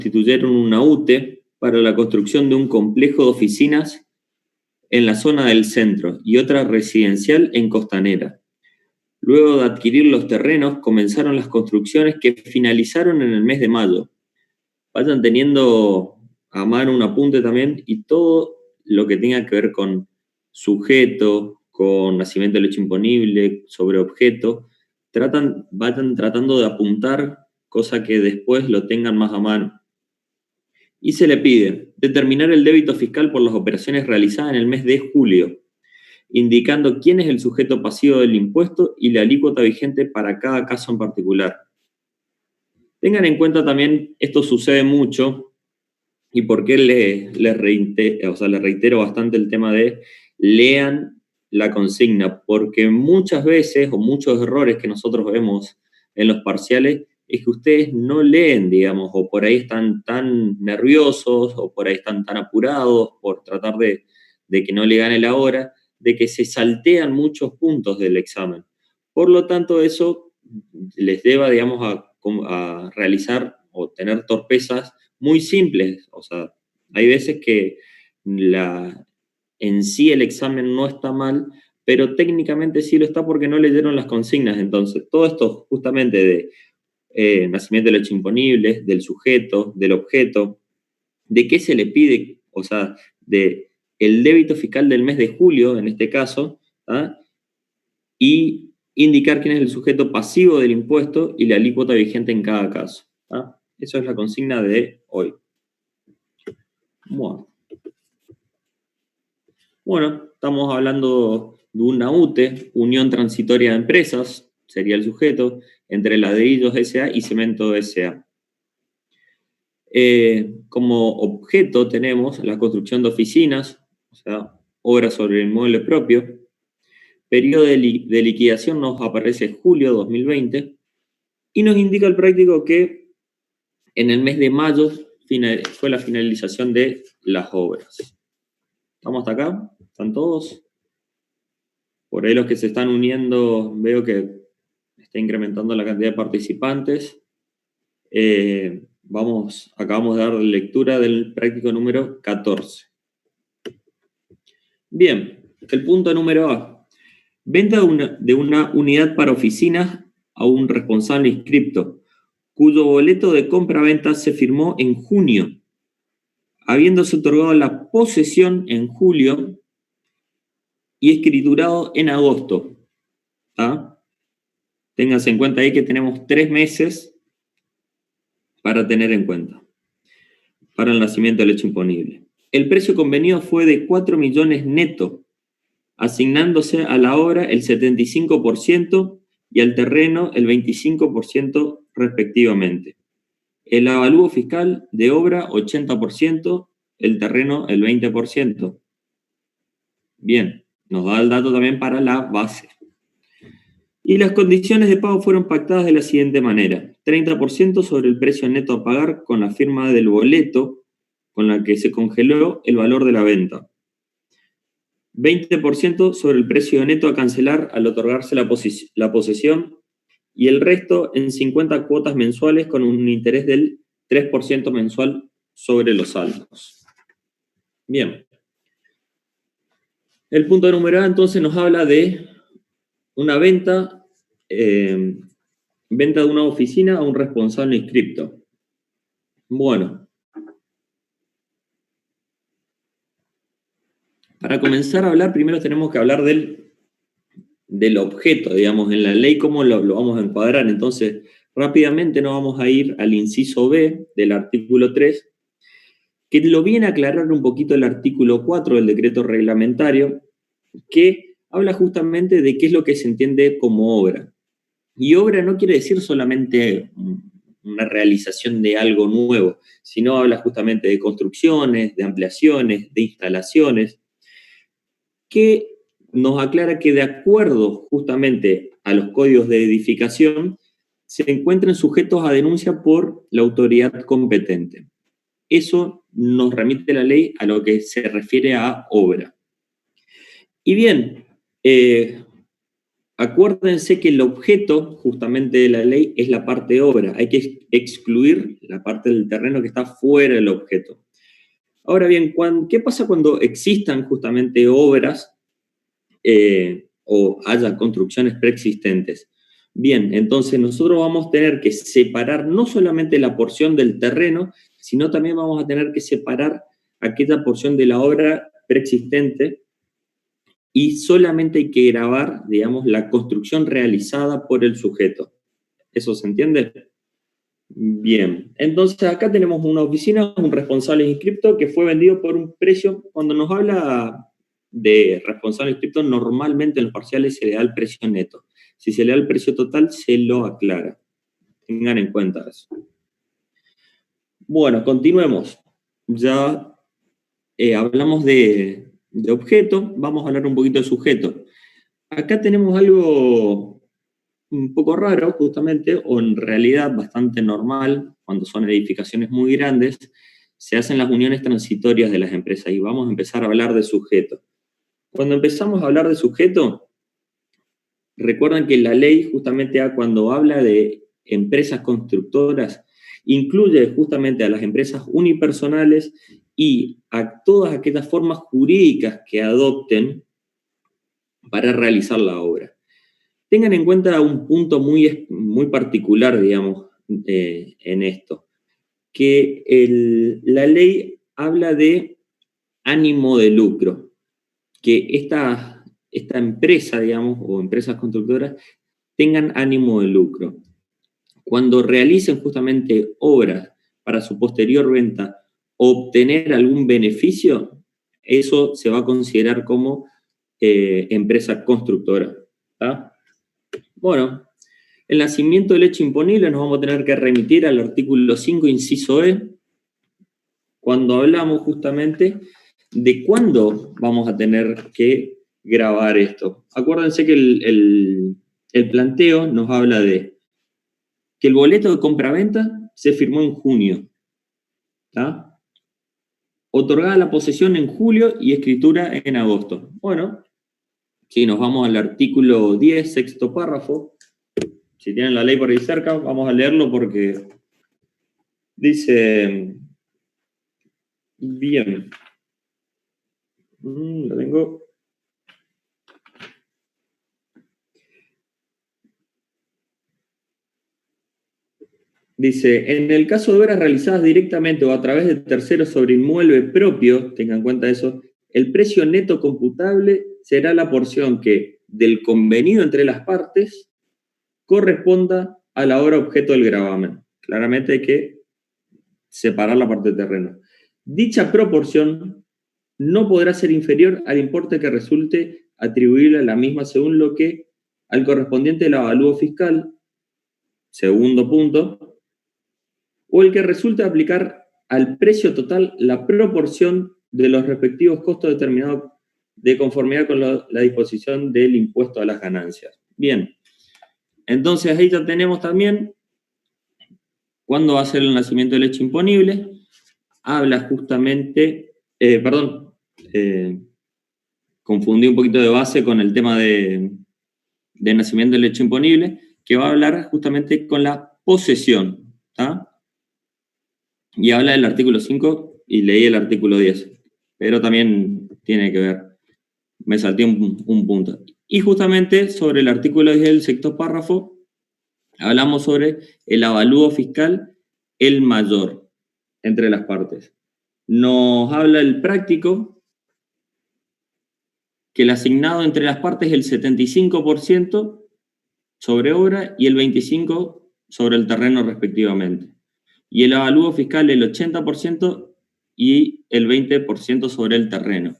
constituyeron una UTE para la construcción de un complejo de oficinas en la zona del centro y otra residencial en Costanera. Luego de adquirir los terrenos, comenzaron las construcciones que finalizaron en el mes de mayo. Vayan teniendo a mano un apunte también, y todo lo que tenga que ver con sujeto, con nacimiento de lecho imponible, sobre objeto, vayan tratando de apuntar, cosa que después lo tengan más a mano. Y se le pide determinar el débito fiscal por las operaciones realizadas en el mes de julio, indicando quién es el sujeto pasivo del impuesto y la alícuota vigente para cada caso en particular. Tengan en cuenta también, esto sucede mucho, y por qué les reitero bastante el tema de lean la consigna, porque muchas veces, o muchos errores que nosotros vemos en los parciales, es que ustedes no leen, digamos, o por ahí están tan nerviosos, o por ahí están tan apurados por tratar de que no le gane la hora, de que se saltean muchos puntos del examen. Por lo tanto, eso les lleva, digamos, a realizar o tener torpezas muy simples. O sea, hay veces que en sí el examen no está mal, pero técnicamente sí lo está porque no leyeron las consignas. Entonces, todo esto justamente de nacimiento de lecho imponible, del sujeto, del objeto, de qué se le pide, o sea, de el débito fiscal del mes de julio, en este caso, ¿ah? Y indicar quién es el sujeto pasivo del impuesto y la alícuota vigente en cada caso. ¿Ah? Eso es la consigna de hoy. Bueno, estamos hablando de una UTE, Unión Transitoria de Empresas, sería el sujeto, entre Ladrillos S.A. y Cemento S.A. Como objeto tenemos la construcción de oficinas, o sea, obras sobre el inmueble propio. Periodo de liquidación nos aparece julio 2020 y nos indica el práctico que en el mes de mayo fue la finalización de las obras. ¿Estamos hasta acá? ¿Están todos? Por ahí los que se están uniendo, veo que está incrementando la cantidad de participantes. Acabamos de dar lectura del práctico número 14. Bien, el punto número A. Venta de una unidad para oficinas a un responsable inscripto, cuyo boleto de compra-venta se firmó en junio, habiéndose otorgado la posesión en julio y escriturado en agosto. ¿Ah? Ténganse en cuenta ahí que tenemos 3 meses para tener en cuenta para el nacimiento del hecho imponible. El precio convenido fue de 4 millones neto, asignándose a la obra el 75% y al terreno el 25% respectivamente. El avalúo fiscal de obra 80%, el terreno el 20%. Bien, nos da el dato también para la base. Y las condiciones de pago fueron pactadas de la siguiente manera: 30% sobre el precio neto a pagar con la firma del boleto con la que se congeló el valor de la venta. 20% sobre el precio neto a cancelar al otorgarse la posesión, y el resto en 50 cuotas mensuales con un interés del 3% mensual sobre los saldos. Bien. El punto número A entonces nos habla de una venta de una oficina a un responsable inscripto. Bueno. Para comenzar a hablar, primero tenemos que hablar del objeto, digamos, en la ley, cómo lo vamos a encuadrar. Entonces, rápidamente nos vamos a ir al inciso B del artículo 3, que lo viene a aclarar un poquito el artículo 4 del decreto reglamentario, que habla justamente de qué es lo que se entiende como obra. Y obra no quiere decir solamente una realización de algo nuevo, sino habla justamente de construcciones, de ampliaciones, de instalaciones, que nos aclara que de acuerdo justamente a los códigos de edificación, se encuentran sujetos a denuncia por la autoridad competente. Eso nos remite la ley a lo que se refiere a obra. Y bien, acuérdense que el objeto justamente de la ley es la parte de obra. Hay que excluir la parte del terreno que está fuera del objeto. Ahora bien, ¿qué pasa cuando existan justamente obras o haya construcciones preexistentes? Bien, entonces nosotros vamos a tener que separar no solamente la porción del terreno, sino también vamos a tener que separar aquella porción de la obra preexistente y solamente hay que grabar, digamos, la construcción realizada por el sujeto. ¿Eso se entiende? Bien, entonces acá tenemos una oficina, un responsable inscripto que fue vendido por un precio. Cuando nos habla de responsable inscripto, normalmente en los parciales se le da el precio neto. Si se le da el precio total, se lo aclara. Tengan en cuenta eso. Bueno, continuemos. Ya hablamos de objeto, vamos a hablar un poquito de sujeto. Acá tenemos algo un poco raro, justamente, o en realidad bastante normal, cuando son edificaciones muy grandes, se hacen las uniones transitorias de las empresas y vamos a empezar a hablar de sujeto. Cuando empezamos a hablar de sujeto, recuerden que la ley justamente cuando habla de empresas constructoras, incluye justamente a las empresas unipersonales y a todas aquellas formas jurídicas que adopten para realizar la obra. Tengan en cuenta un punto muy, muy particular, digamos, en esto, que la ley habla de ánimo de lucro, que esta empresa, digamos, o empresas constructoras, tengan ánimo de lucro. Cuando realicen justamente obras para su posterior venta, obtener algún beneficio, eso se va a considerar como empresa constructora. ¿Tá? Bueno, el nacimiento del hecho imponible nos vamos a tener que remitir al artículo 5, inciso E, cuando hablamos justamente de cuándo vamos a tener que grabar esto. Acuérdense que el planteo nos habla de que el boleto de compraventa se firmó en junio, ¿tá? Otorgada la posesión en julio y escritura en agosto. Bueno, si nos vamos al artículo 10, sexto párrafo, si tienen la ley por ahí cerca, vamos a leerlo porque dice, bien, lo tengo. Dice, en el caso de obras realizadas directamente o a través de terceros sobre inmueble propio, tengan en cuenta eso, el precio neto computable será la porción que, del convenido entre las partes, corresponda a la obra objeto del gravamen. Claramente hay que separar la parte de terreno. Dicha proporción no podrá ser inferior al importe que resulte atribuible a la misma según lo que al correspondiente del avalúo fiscal, segundo punto, o el que resulte aplicar al precio total la proporción de los respectivos costos determinados de conformidad con la disposición del impuesto a las ganancias. Bien, entonces ahí ya tenemos también cuándo va a ser el nacimiento del hecho imponible. Habla justamente, confundí un poquito de base con el tema de nacimiento del hecho imponible, que va a hablar justamente con la posesión, ¿tá? Y habla del artículo 5 y leí el artículo 10, pero también tiene que ver, me salté un punto. Y justamente sobre el artículo 10 del sexto párrafo, hablamos sobre el avalúo fiscal, el mayor entre las partes. Nos habla el práctico que el asignado entre las partes es el 75% sobre obra y el 25% sobre el terreno respectivamente. Y el avalúo fiscal el 80% y el 20% sobre el terreno.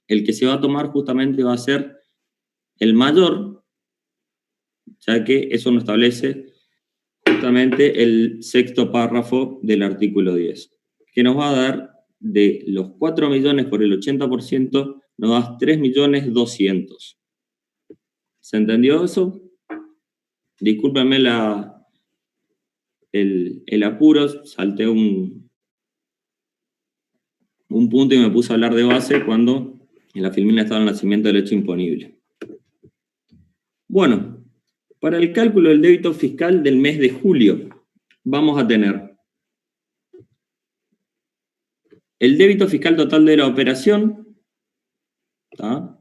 El que se va a tomar justamente va a ser el mayor, ya que eso nos establece justamente el sexto párrafo del artículo 10, que nos va a dar de los 4 millones por el 80%, nos da 3.200.000. ¿Se entendió eso? Discúlpenme el apuro, salté un punto y me puse a hablar de base cuando en la filmina estaba el nacimiento del hecho imponible. Bueno, para el cálculo del débito fiscal del mes de julio, vamos a tener el débito fiscal total de la operación, ¿tá?,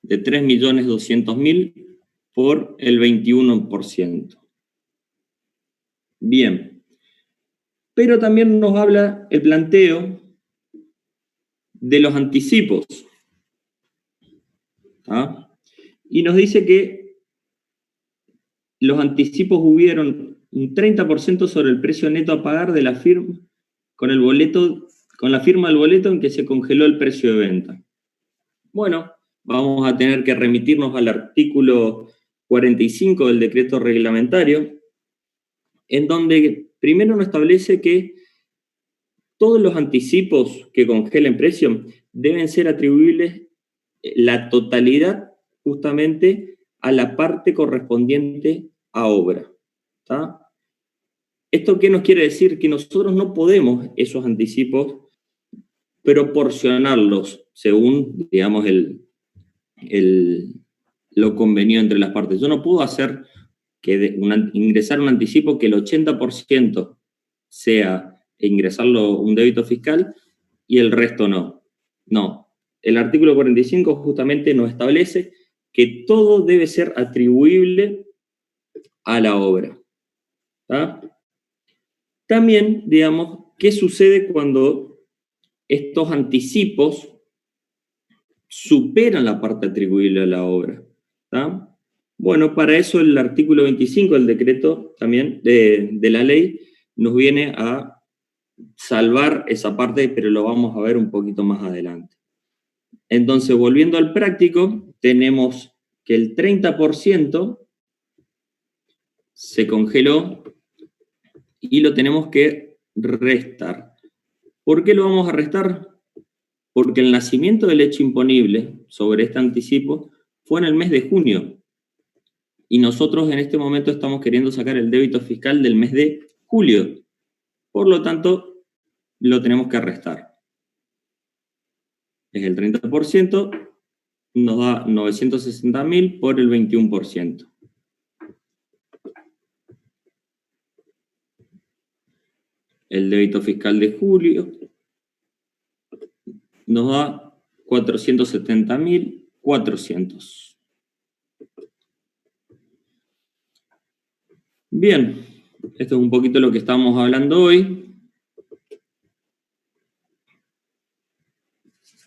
de 3.200.000 por el 21%. Bien. Pero también nos habla el planteo de los anticipos, ¿tá?, y nos dice que los anticipos hubieron un 30% sobre el precio neto a pagar de la firma con la firma del boleto en que se congeló el precio de venta. Bueno, vamos a tener que remitirnos al artículo 45 del decreto reglamentario, en donde primero nos establece que todos los anticipos que congelen precio deben ser atribuibles la totalidad justamente a la parte correspondiente a obra, ¿tá? ¿Esto qué nos quiere decir? Que nosotros no podemos esos anticipos proporcionarlos según, digamos, lo convenido entre las partes. Yo no puedo hacer ingresar un anticipo que el 80% sea ingresarlo un débito fiscal y el resto no. No. El artículo 45 justamente nos establece que todo debe ser atribuible a la obra, ¿tá? También, digamos, ¿qué sucede cuando estos anticipos superan la parte atribuible a la obra? ¿Tá? Bueno, para eso el artículo 25 del decreto también de la ley nos viene a salvar esa parte, pero lo vamos a ver un poquito más adelante. Entonces, volviendo al práctico, tenemos que el 30% se congeló y lo tenemos que restar. ¿Por qué lo vamos a restar? Porque el nacimiento del hecho imponible sobre este anticipo fue en el mes de junio. Y nosotros en este momento estamos queriendo sacar el débito fiscal del mes de julio. Por lo tanto, lo tenemos que restar. Es el 30%, nos da 960.000 por el 21%. El débito fiscal de julio nos da 470.400. Bien, esto es un poquito lo que estamos hablando hoy,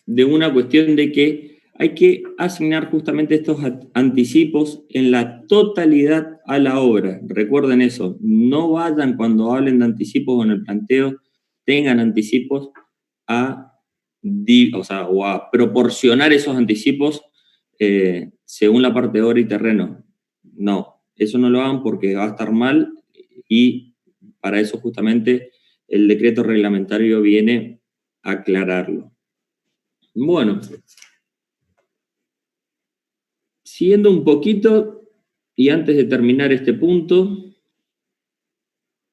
de una cuestión de que hay que asignar justamente estos anticipos en la totalidad a la obra. Recuerden eso, no vayan cuando hablen de anticipos o en el planteo, tengan anticipos o a proporcionar esos anticipos según la parte de obra y terreno. No, eso no lo hagan porque va a estar mal y para eso justamente el decreto reglamentario viene a aclararlo. Bueno, siguiendo un poquito y antes de terminar este punto,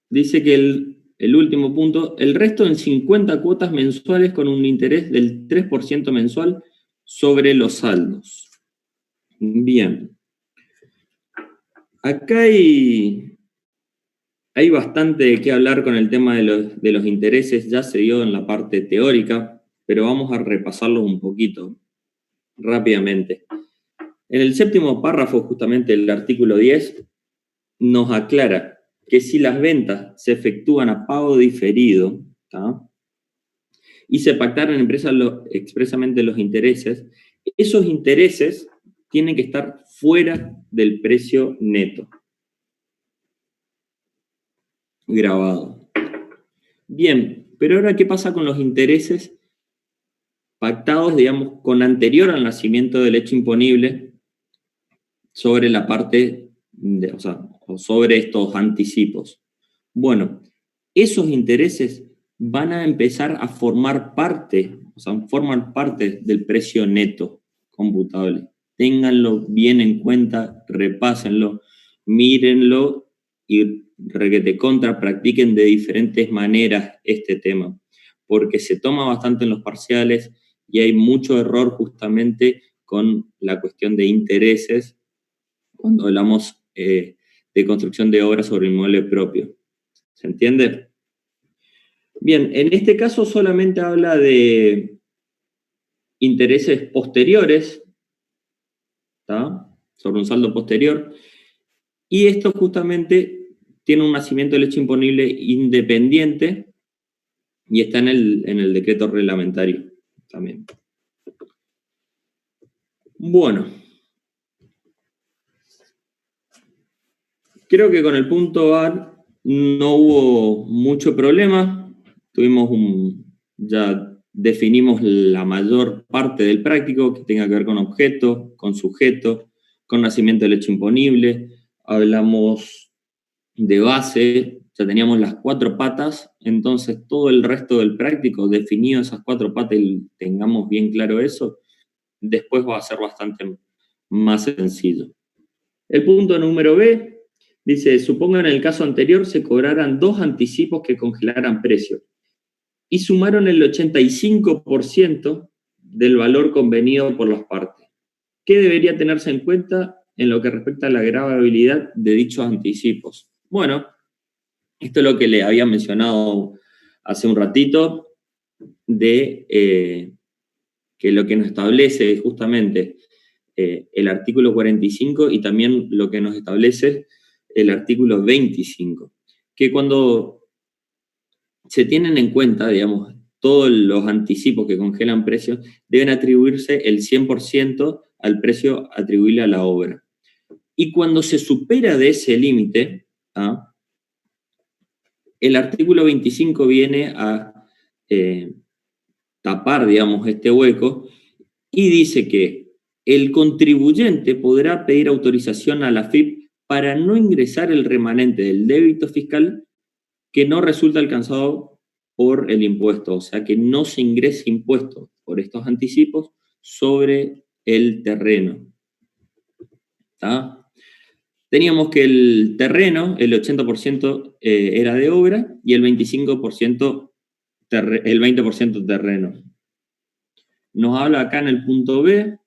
dice que el último punto, el resto en 50 cuotas mensuales con un interés del 3% mensual sobre los saldos. Bien. Acá hay bastante de qué hablar con el tema de los intereses, ya se dio en la parte teórica, pero vamos a repasarlo un poquito rápidamente. En el séptimo párrafo, justamente el artículo 10, nos aclara que si las ventas se efectúan a pago diferido, ¿tá?, y se pactaron expresamente los intereses, esos intereses tienen que estar fuera del precio neto grabado. Bien, pero ahora, ¿qué pasa con los intereses pactados, digamos, con anterior al nacimiento del hecho imponible sobre la parte, o sobre estos anticipos? Bueno, esos intereses van a empezar a formar parte, forman parte del precio neto computable. Ténganlo bien en cuenta, repásenlo, mírenlo y requete contra, practiquen de diferentes maneras este tema, porque se toma bastante en los parciales y hay mucho error justamente con la cuestión de intereses cuando hablamos de construcción de obras sobre inmueble propio. ¿Se entiende? Bien, en este caso solamente habla de intereses posteriores, ¿tá? Sobre un saldo posterior, y esto justamente tiene un nacimiento del hecho imponible independiente y está en el decreto reglamentario también. Bueno, creo que con el punto A no hubo mucho problema. Ya definimos la mayor parte del práctico que tenga que ver con objeto, con sujeto, con nacimiento del hecho imponible. Hablamos de base, ya teníamos las 4 patas, entonces todo el resto del práctico, definido esas 4 patas y tengamos bien claro eso, después va a ser bastante más sencillo. El punto número B dice, supongan en el caso anterior se cobraran 2 anticipos que congelaran precios y sumaron el 85% del valor convenido por las partes. ¿Qué debería tenerse en cuenta en lo que respecta a la gravabilidad de dichos anticipos? Bueno, esto es lo que le había mencionado hace un ratito, de que lo que nos establece justamente el artículo 45 y también lo que nos establece el artículo 25, que cuando se tienen en cuenta, digamos, todos los anticipos que congelan precios, deben atribuirse el 100% al precio atribuible a la obra. Y cuando se supera de ese límite, ¿ah? El artículo 25 viene a tapar, digamos, este hueco y dice que el contribuyente podrá pedir autorización a la AFIP para no ingresar el remanente del débito fiscal que no resulta alcanzado por el impuesto, o sea, que no se ingrese impuesto por estos anticipos sobre el terreno. ¿Está? Teníamos que el terreno, el 80% era de obra y el 25% el 20% terreno. Nos habla acá en el punto B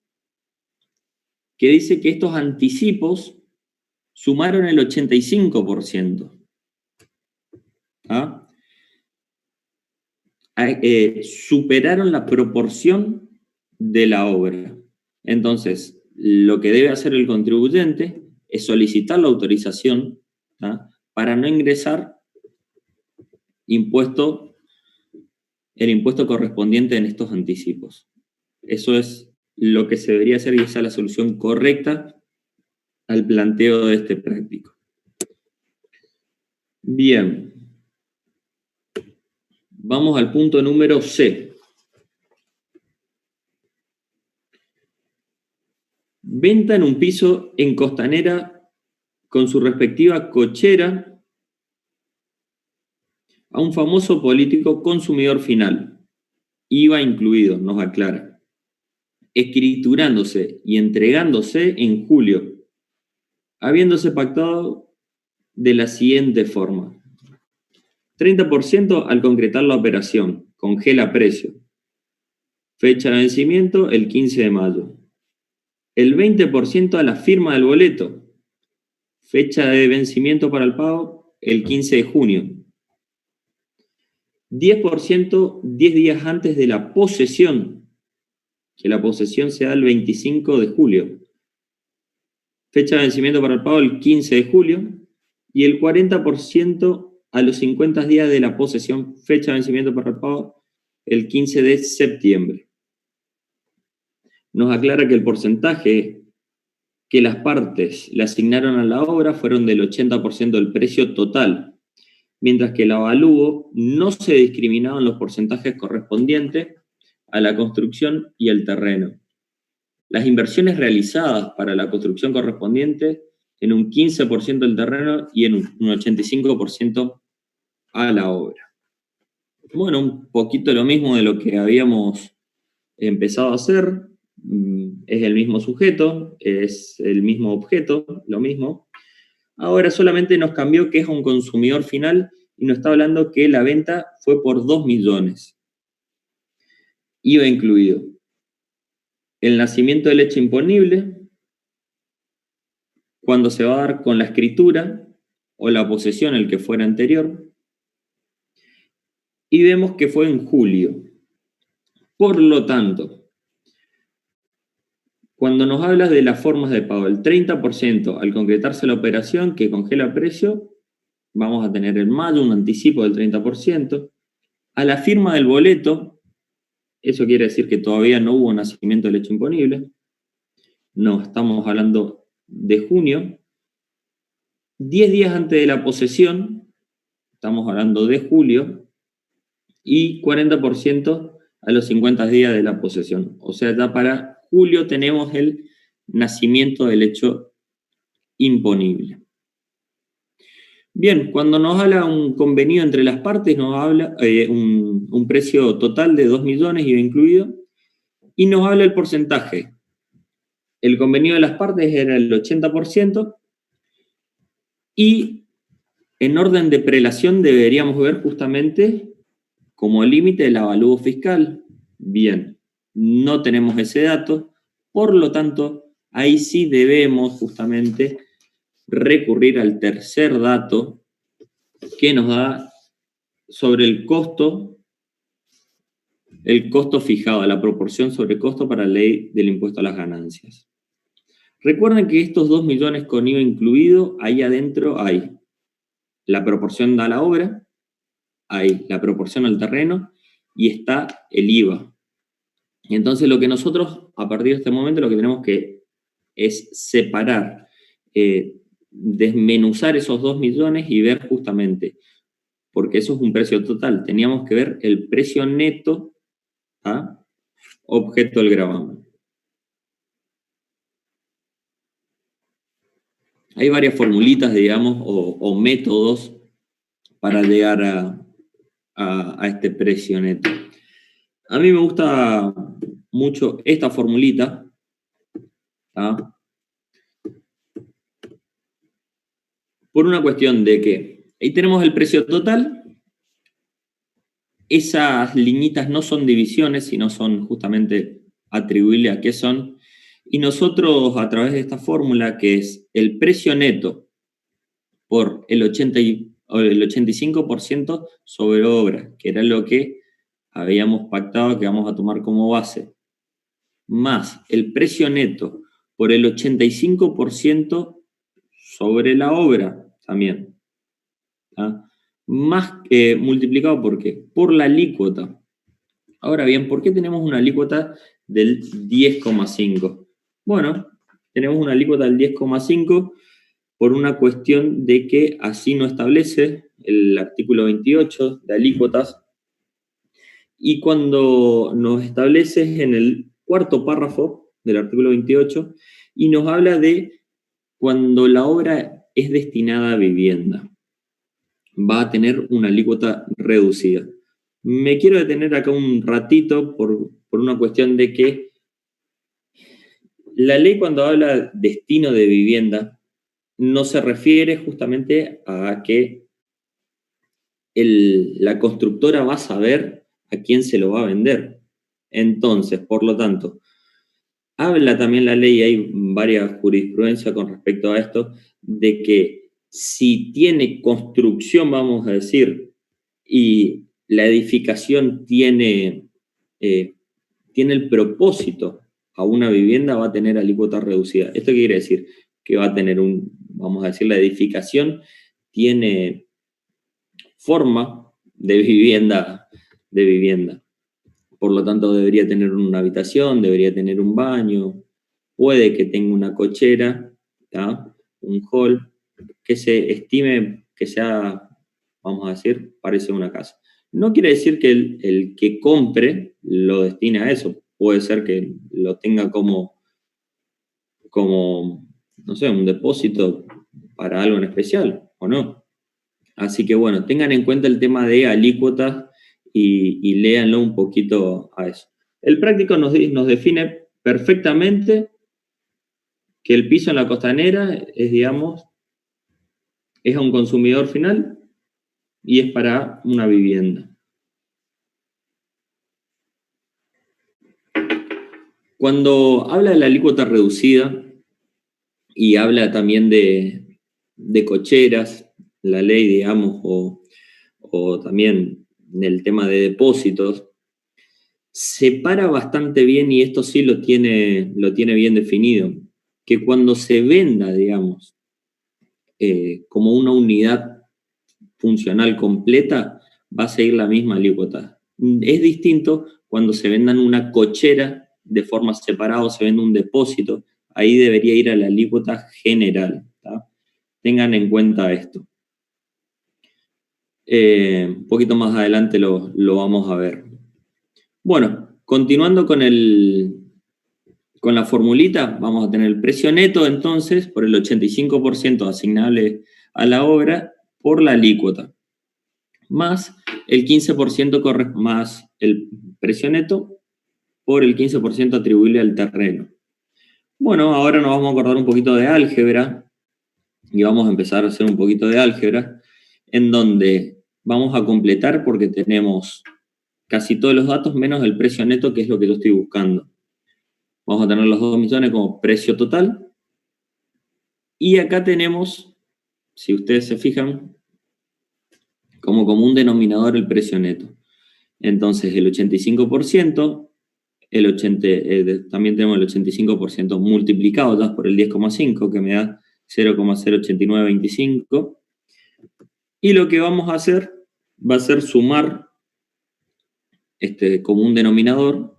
que dice que estos anticipos sumaron el 85%. ¿Ah? Superaron la proporción de la obra. Entonces, lo que debe hacer el contribuyente es solicitar la autorización, ¿ah? Para no ingresar el impuesto correspondiente en estos anticipos. Eso es lo que se debería hacer y esa es la solución correcta al planteo de este práctico. Bien. Vamos al punto número C. Venta en un piso en Costanera con su respectiva cochera a un famoso político consumidor final. IVA incluido, nos aclara. Escriturándose y entregándose en julio, habiéndose pactado de la siguiente forma. 30% al concretar la operación, congela precio. Fecha de vencimiento el 15 de mayo. El 20% a la firma del boleto. Fecha de vencimiento para el pago el 15 de junio. 10% 10 días antes de la posesión, que la posesión se da el 25 de julio. Fecha de vencimiento para el pago el 15 de julio. Y el 40% a los 50 días de la posesión, fecha de vencimiento para el pago el 15 de septiembre. Nos aclara que el porcentaje que las partes le asignaron a la obra fueron del 80% del precio total, mientras que el avalúo no se discriminaban los porcentajes correspondientes a la construcción y el terreno. Las inversiones realizadas para la construcción correspondiente en un 15% del terreno y en un 85% a la obra. Bueno, un poquito lo mismo de lo que habíamos empezado a hacer. Es el mismo sujeto, es el mismo objeto, lo mismo. Ahora solamente nos cambió que es un consumidor final y nos está hablando que la venta fue por 2 millones. IVA incluido. el nacimiento del hecho imponible, cuando se va a dar con la escritura o la posesión, el que fuera anterior, y vemos que fue en julio. Por lo tanto, cuando nos hablas de las formas de pago, el 30% al concretarse la operación que congela precio, vamos a tener en mayo un anticipo del 30%. A la firma del boleto, eso quiere decir que todavía no hubo nacimiento del hecho imponible. No, estamos hablando de junio. 10 días antes de la posesión, estamos hablando de julio, y 40% a los 50 días de la posesión. O sea, ya para julio tenemos el nacimiento del hecho imponible. Bien, cuando nos habla un convenio entre las partes, nos habla un precio total de 2 millones IVA incluido, y nos habla el porcentaje. El convenio de las partes era el 80%, y en orden de prelación deberíamos ver justamente como límite el avalúo fiscal. Bien, no tenemos ese dato, por lo tanto, ahí sí debemos justamente recurrir al tercer dato que nos da sobre el costo fijado, la proporción sobre costo para la ley del impuesto a las ganancias. Recuerden que estos 2 millones con IVA incluido, ahí adentro hay la proporción a la obra, hay la proporción al terreno y está el IVA. Y entonces lo que nosotros, a partir de este momento, lo que tenemos que es separar, desmenuzar esos 2 millones y ver justamente, porque eso es un precio total, teníamos que ver el precio neto a objeto del gravamen. Hay varias formulitas, digamos, o métodos para llegar a este precio neto. A mí me gusta mucho esta formulita, ¿tá? Por una cuestión de que ahí tenemos el precio total, esas liñitas no son divisiones, sino son justamente atribuibles a qué son, y nosotros a través de esta fórmula, que es el precio neto por el 85% sobre obra, que era lo que habíamos pactado que vamos a tomar como base, más el precio neto por el 85% sobre la obra también, ¿tá? Más multiplicado ¿por qué? Por la alícuota. Ahora bien, ¿por qué tenemos una alícuota del 10,5? Bueno, tenemos una alícuota del 10,5 por una cuestión de que así no establece el artículo 28 de alícuotas, y cuando nos establece en el cuarto párrafo del artículo 28 y nos habla de cuando la obra es destinada a vivienda, va a tener una alícuota reducida. Me quiero detener acá un ratito por una cuestión de que la ley, cuando habla destino de vivienda, no se refiere justamente a que la constructora va a saber a quién se lo va a vender. Entonces, por lo tanto, habla también la ley, hay varias jurisprudencias con respecto a esto, de que si tiene construcción, vamos a decir, y la edificación tiene el propósito a una vivienda, va a tener alícuota reducida. ¿Esto qué quiere decir? Que va a tener vamos a decir, la edificación tiene forma de vivienda, Por lo tanto, debería tener una habitación, debería tener un baño, puede que tenga una cochera, ¿tá? Un hall, que se estime que sea, vamos a decir, parece una casa. No quiere decir que el que compre lo destine a eso. Puede ser que lo tenga como, no sé, un depósito para algo en especial, o no. Así que bueno, tengan en cuenta el tema de alícuotas y léanlo un poquito a eso. El práctico nos define perfectamente que el piso en la costanera es, digamos, es a un consumidor final y es para una vivienda. Cuando habla de la alícuota reducida y habla también de cocheras, la ley, digamos, o también del tema de depósitos, separa bastante bien, y esto sí lo tiene bien definido, que cuando se venda, digamos, como una unidad funcional completa, va a seguir la misma alícuota. Es distinto cuando se vendan una cochera de forma separada o se vende un depósito, ahí debería ir a la alícuota general, ¿tá? Tengan en cuenta esto. Un poquito más adelante lo vamos a ver. Bueno, continuando con la formulita, vamos a tener el precio neto entonces por el 85% asignable a la obra por la alícuota, más el 15% más el precio neto por el 15% atribuible al terreno. Bueno, ahora nos vamos a acordar un poquito de álgebra y vamos a empezar a hacer un poquito de álgebra en donde vamos a completar porque tenemos casi todos los datos menos el precio neto, que es lo que yo estoy buscando. Vamos a tener los 2 millones como precio total. Y acá tenemos, si ustedes se fijan, como común denominador el precio neto. Entonces el 85%, también tenemos el 85% multiplicado ya por el 10,5, que me da 0,08925. Y lo que vamos a hacer va a ser sumar este común denominador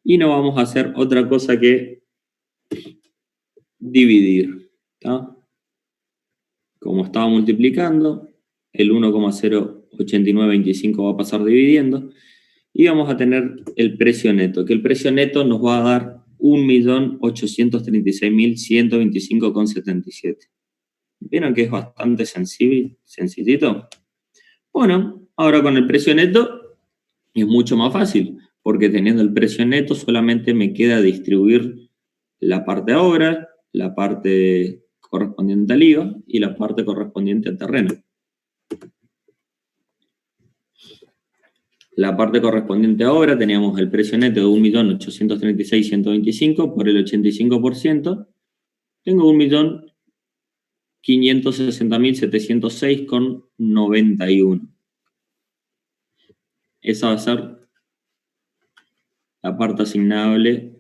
y no vamos a hacer otra cosa que dividir, ¿tá? Como estaba multiplicando, el 1,08925 va a pasar dividiendo y vamos a tener el precio neto, que el precio neto nos va a dar 1.836.125,77. ¿Vieron que es bastante sencillito? Bueno, ahora con el precio neto es mucho más fácil, porque teniendo el precio neto solamente me queda distribuir la parte a obra, la parte correspondiente al IVA y la parte correspondiente al terreno. La parte correspondiente a obra teníamos el precio neto de 1.836.125 por el 85%. Tengo 1.560.706,91. Esa va a ser la parte asignable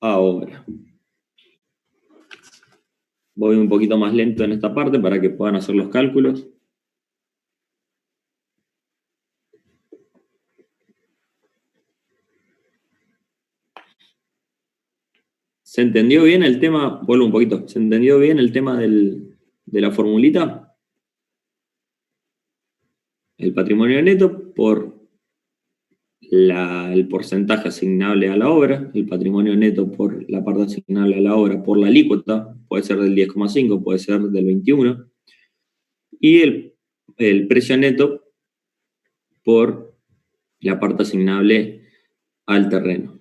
a obra. Voy un poquito más lento en esta parte para que puedan hacer los cálculos. ¿Se entendió bien el tema? Vuelvo un poquito. ¿Se entendió bien el tema de la formulita? El patrimonio neto por el porcentaje asignable a la obra, el patrimonio neto por la parte asignable a la obra por la alícuota, puede ser del 10,5, puede ser del 21, y el precio neto por la parte asignable al terreno.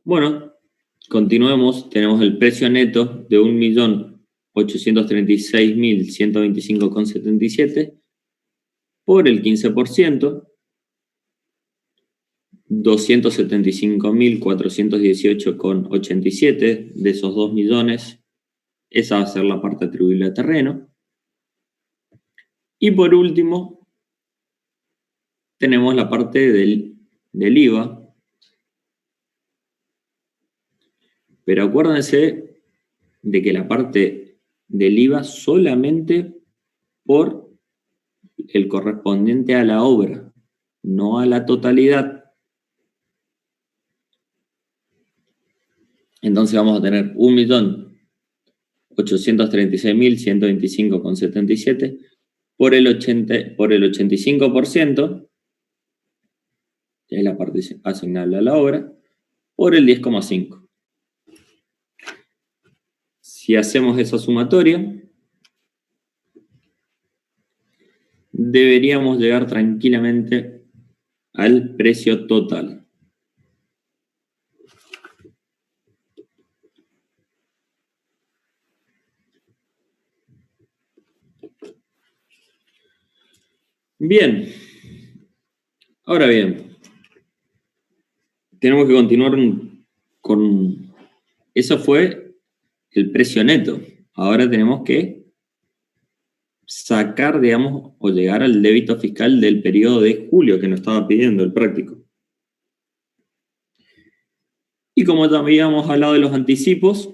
Bueno, continuemos. Tenemos el precio neto de 1.836.125,77 por el 15%, 275.418,87 de esos 2 millones. Esa va a ser la parte atribuible a terreno. Y por último, tenemos la parte del IVA. Pero acuérdense de que la parte del IVA solamente por el correspondiente a la obra, no a la totalidad. Entonces vamos a tener 1.836.125,77 por el 85%, que es la parte asignable a la obra, por el 10,5. Si hacemos esa sumatoria, deberíamos llegar tranquilamente al precio total. Bien. Ahora bien, tenemos que continuar con... Eso fue el precio neto. Ahora tenemos que sacar, digamos, o llegar al débito fiscal del periodo de julio que nos estaba pidiendo el práctico. Y como también habíamos hablado de los anticipos,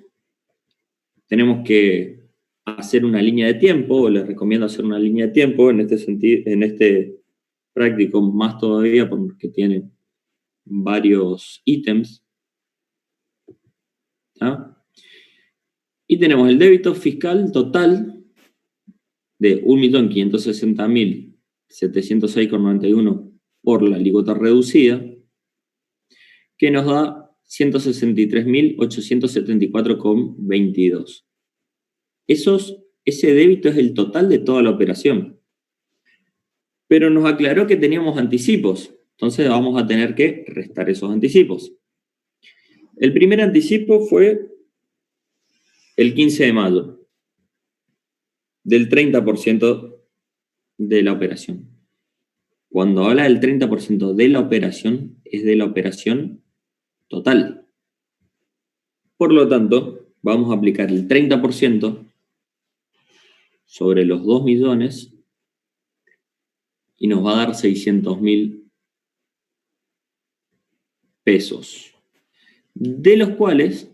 tenemos que hacer una línea de tiempo, o les recomiendo hacer una línea de tiempo en este sentido, en este práctico más todavía porque tiene varios ítems. ¿Ah? Y tenemos el débito fiscal total de 1.560.706,91 por la alícuota reducida, que nos da 163.874,22. Ese débito es el total de toda la operación. Pero nos aclaró que teníamos anticipos, entonces vamos a tener que restar esos anticipos. El primer anticipo fue el 15 de mayo, del 30% de la operación. Cuando habla del 30% de la operación, es de la operación total. Por lo tanto, vamos a aplicar el 30% sobre los 2 millones y nos va a dar 600.000 pesos. De los cuales,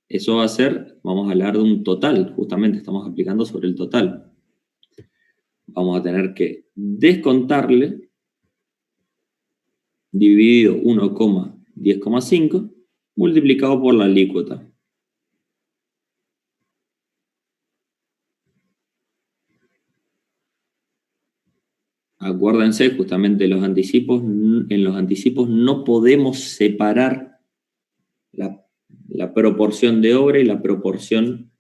eso va a ser, vamos a hablar de un total, justamente estamos aplicando sobre el total. Vamos a tener que descontarle dividido 1,10,5 multiplicado por la alícuota. Acuérdense justamente en los anticipos no podemos separar la proporción de obra y la proporción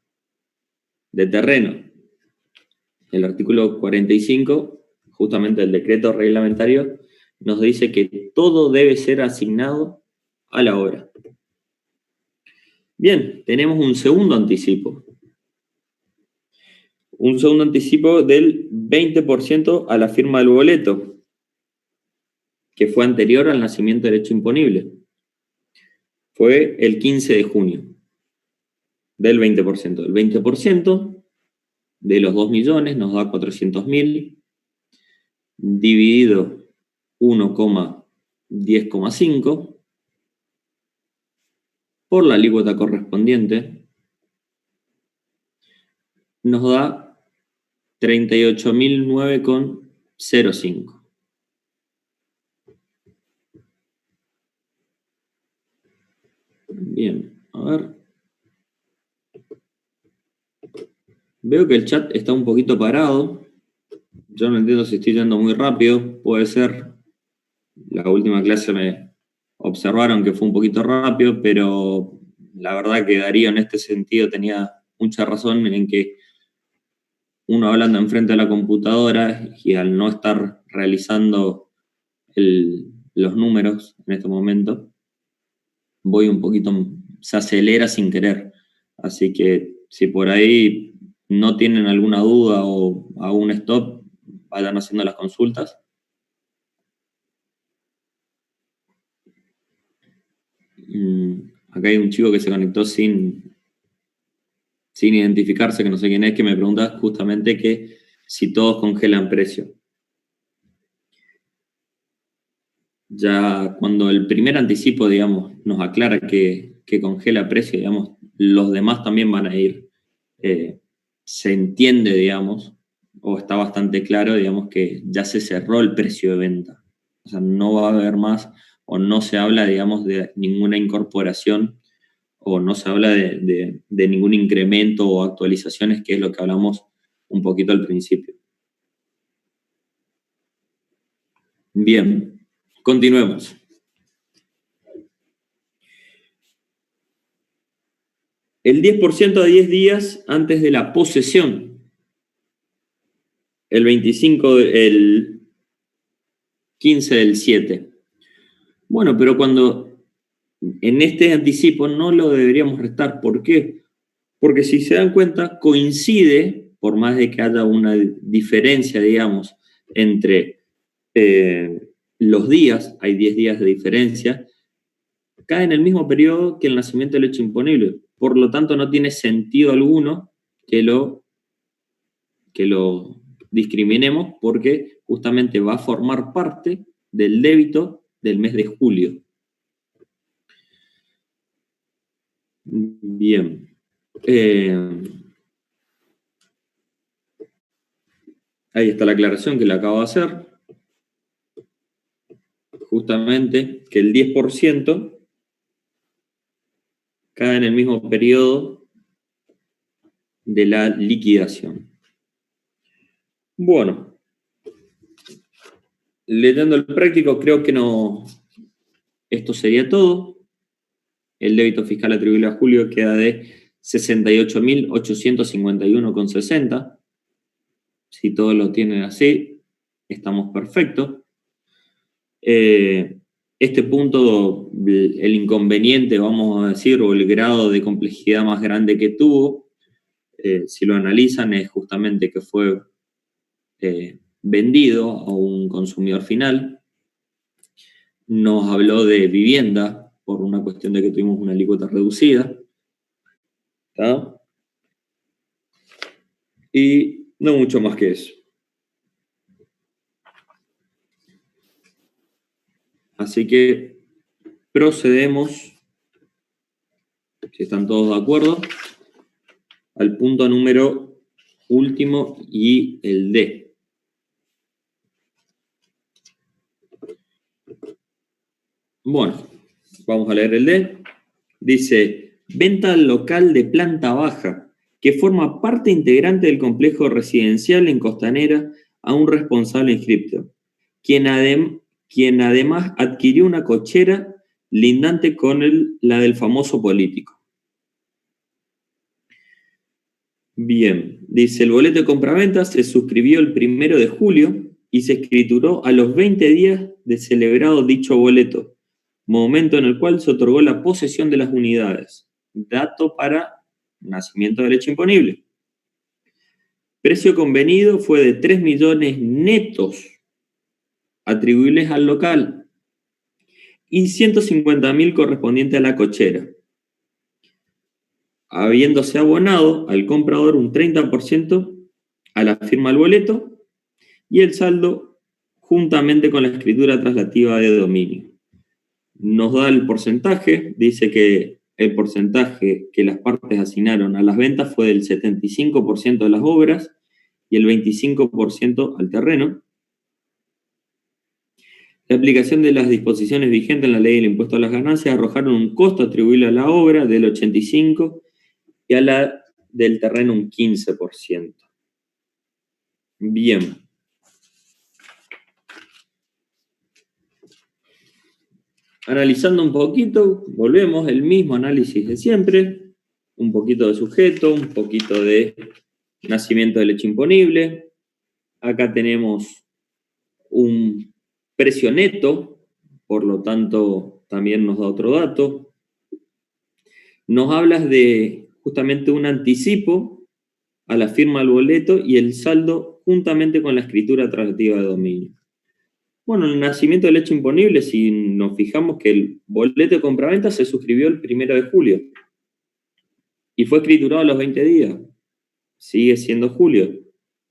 de terreno. El artículo 45, justamente el decreto reglamentario, nos dice que todo debe ser asignado a la obra. Bien, tenemos un segundo anticipo. Un segundo anticipo del 20% a la firma del boleto, que fue anterior al nacimiento del hecho imponible. Fue el 15 de junio, del 20%. El 20% de los 2 millones nos da 400.000, dividido 1,10,5 por la alícuota correspondiente, nos da 38.009,05. Bien, a ver. Veo que el chat está un poquito parado. Yo no entiendo si estoy yendo muy rápido. Puede ser. La última clase me observaron que fue un poquito rápido, pero la verdad que Darío en este sentido tenía mucha razón en que uno hablando enfrente de la computadora y al no estar realizando los números en este momento, voy un poquito, se acelera sin querer. Así que si por ahí no tienen alguna duda o algún stop, vayan haciendo las consultas. Acá hay un chico que se conectó sin identificarse, que no sé quién es, que me pregunta justamente que si todos congelan precio. Ya cuando el primer anticipo, digamos, nos aclara que congela precio, digamos, los demás también van a ir. Se entiende, digamos, o está bastante claro, digamos, que ya se cerró el precio de venta. O sea, no va a haber más, o no se habla, digamos, de ninguna incorporación, o no se habla de ningún incremento o actualizaciones, que es lo que hablamos un poquito al principio. Bien, continuemos. El 10% a 10 días antes de la posesión. El 15 del 7. Bueno, pero cuando en este anticipo no lo deberíamos restar. ¿Por qué? Porque si se dan cuenta, coincide, por más de que haya una diferencia, digamos, entre los días, hay 10 días de diferencia, cae en el mismo periodo que el nacimiento del hecho imponible. Por lo tanto, no tiene sentido alguno que lo discriminemos, porque justamente va a formar parte del débito del mes de julio. Bien. Ahí está la aclaración que le acabo de hacer. Justamente que el 10% cae en el mismo periodo de la liquidación. Bueno, leyendo el práctico, creo que no. Esto sería todo. El débito fiscal atribuible a julio queda de 68.851,60. Si todos lo tienen así, estamos perfectos. Este punto, el inconveniente, vamos a decir, o el grado de complejidad más grande que tuvo, si lo analizan, es justamente que fue vendido a un consumidor final. Nos habló de vivienda por una cuestión de que tuvimos una alícuota reducida. ¿Está? Y no mucho más que eso. Así que procedemos, si están todos de acuerdo, al punto número último y el D. Bueno, vamos a leer el D. Dice, venta local de planta baja, que forma parte integrante del complejo residencial en Costanera a un responsable inscripto, quien además adquirió una cochera lindante con la del famoso político. Bien, dice, el boleto de compraventa se suscribió el 1 de julio y se escrituró a los 20 días de celebrado dicho boleto, momento en el cual se otorgó la posesión de las unidades. Dato para nacimiento del hecho imponible. Precio convenido fue de 3 millones netos atribuibles al local y 150.000 correspondiente a la cochera, habiéndose abonado al comprador un 30% a la firma del boleto y el saldo juntamente con la escritura traslativa de dominio. Nos da el porcentaje, dice que el porcentaje que las partes asignaron a las ventas fue del 75% de las obras y el 25% al terreno. La aplicación de las disposiciones vigentes en la ley del impuesto a las ganancias arrojaron un costo atribuible a la obra del 85% y a la del terreno un 15%. Bien. Analizando un poquito, volvemos, el mismo análisis de siempre, un poquito de sujeto, un poquito de nacimiento del hecho imponible. Acá tenemos un precio neto, por lo tanto también nos da otro dato. Nos hablas de justamente un anticipo a la firma del boleto y el saldo juntamente con la escritura traslativa de dominio. Bueno, el nacimiento del hecho imponible, si nos fijamos que el boleto de compraventa se suscribió el 1 de julio y fue escriturado a los 20 días, sigue siendo julio.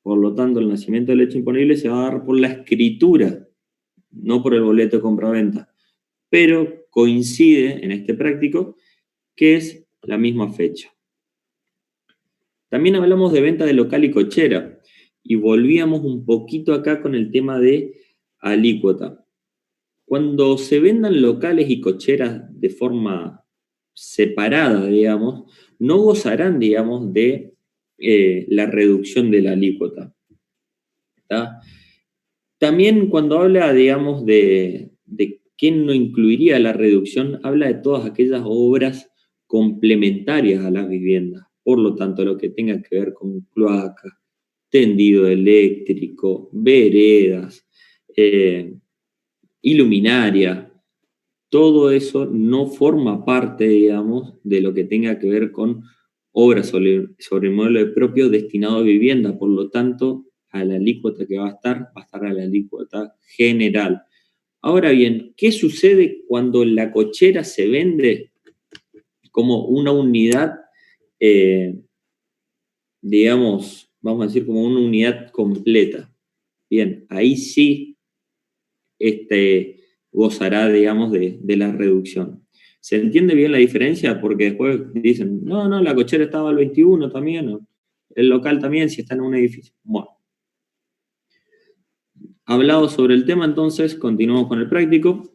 Por lo tanto, el nacimiento del hecho imponible se va a dar por la escritura, no por el boleto de compraventa. Pero coincide en este práctico que es la misma fecha. También hablamos de venta de local y cochera y volvíamos un poquito acá con el tema de alícuota. Cuando se vendan locales y cocheras de forma separada, digamos, no gozarán, digamos, de la reducción de la alícuota. ¿Está? También cuando habla, digamos, de quién no incluiría la reducción, habla de todas aquellas obras complementarias a las viviendas. Por lo tanto, lo que tenga que ver con cloacas, tendido eléctrico, veredas, iluminaria, todo eso no forma parte, digamos, de lo que tenga que ver con obras sobre inmueble propio destinado a vivienda. Por lo tanto, a la alícuota que va a estar a la alícuota general. Ahora bien, ¿qué sucede cuando la cochera se vende como una unidad, digamos, vamos a decir, como una unidad completa? Bien, ahí sí gozará, digamos, de la reducción. ¿Se entiende bien la diferencia? Porque después dicen, no, la cochera estaba al 21 también, ¿no? El local también, si está en un edificio. Bueno, hablado sobre el tema, entonces, continuamos con el práctico.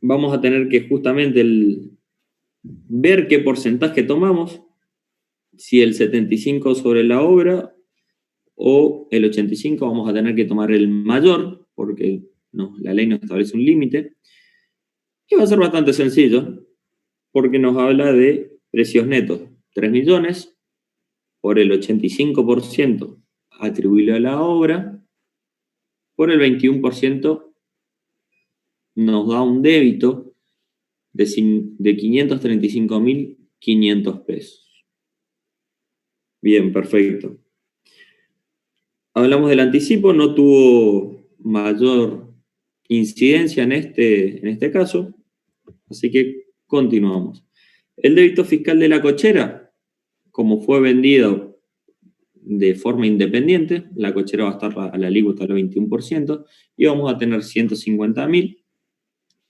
Vamos a tener que justamente ver qué porcentaje tomamos, si el 75 sobre la obra o el 85, vamos a tener que tomar el mayor, porque no, la ley nos establece un límite. Y va a ser bastante sencillo, porque nos habla de precios netos. 3 millones por el 85% atribuible a la obra, por el 21% nos da un débito de 535.500 pesos. Bien, perfecto. Hablamos del anticipo, no tuvo mayor incidencia en este caso, así que continuamos. El débito fiscal de la cochera, como fue vendido de forma independiente, la cochera va a estar a la alícuota del 21% y vamos a tener 150.000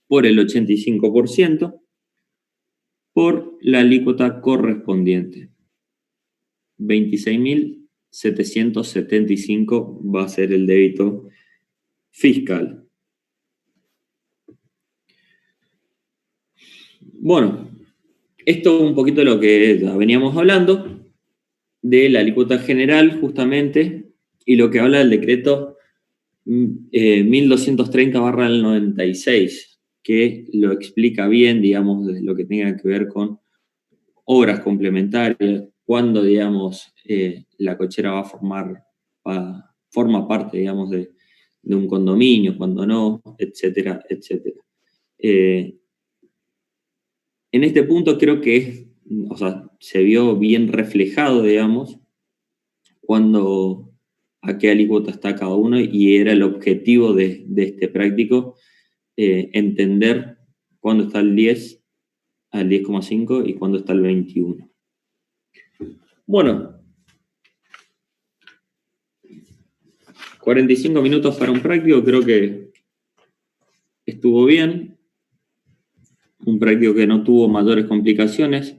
por el 85% por la alícuota correspondiente. 26.775 va a ser el débito fiscal. Bueno, esto es un poquito de lo que ya veníamos hablando, de la alícuota general justamente, y lo que habla del decreto 1230/96, que lo explica bien, digamos, de lo que tenga que ver con obras complementarias, cuando, digamos, la cochera forma parte, digamos, de un condominio, cuando no, etcétera, etcétera. En este punto creo que se vio bien reflejado, digamos, a qué alícuota está cada uno, y era el objetivo de este práctico, entender cuándo está el 10 al 10,5 y cuándo está el 21. Bueno, 45 minutos para un práctico, creo que estuvo bien. Un práctico que no tuvo mayores complicaciones.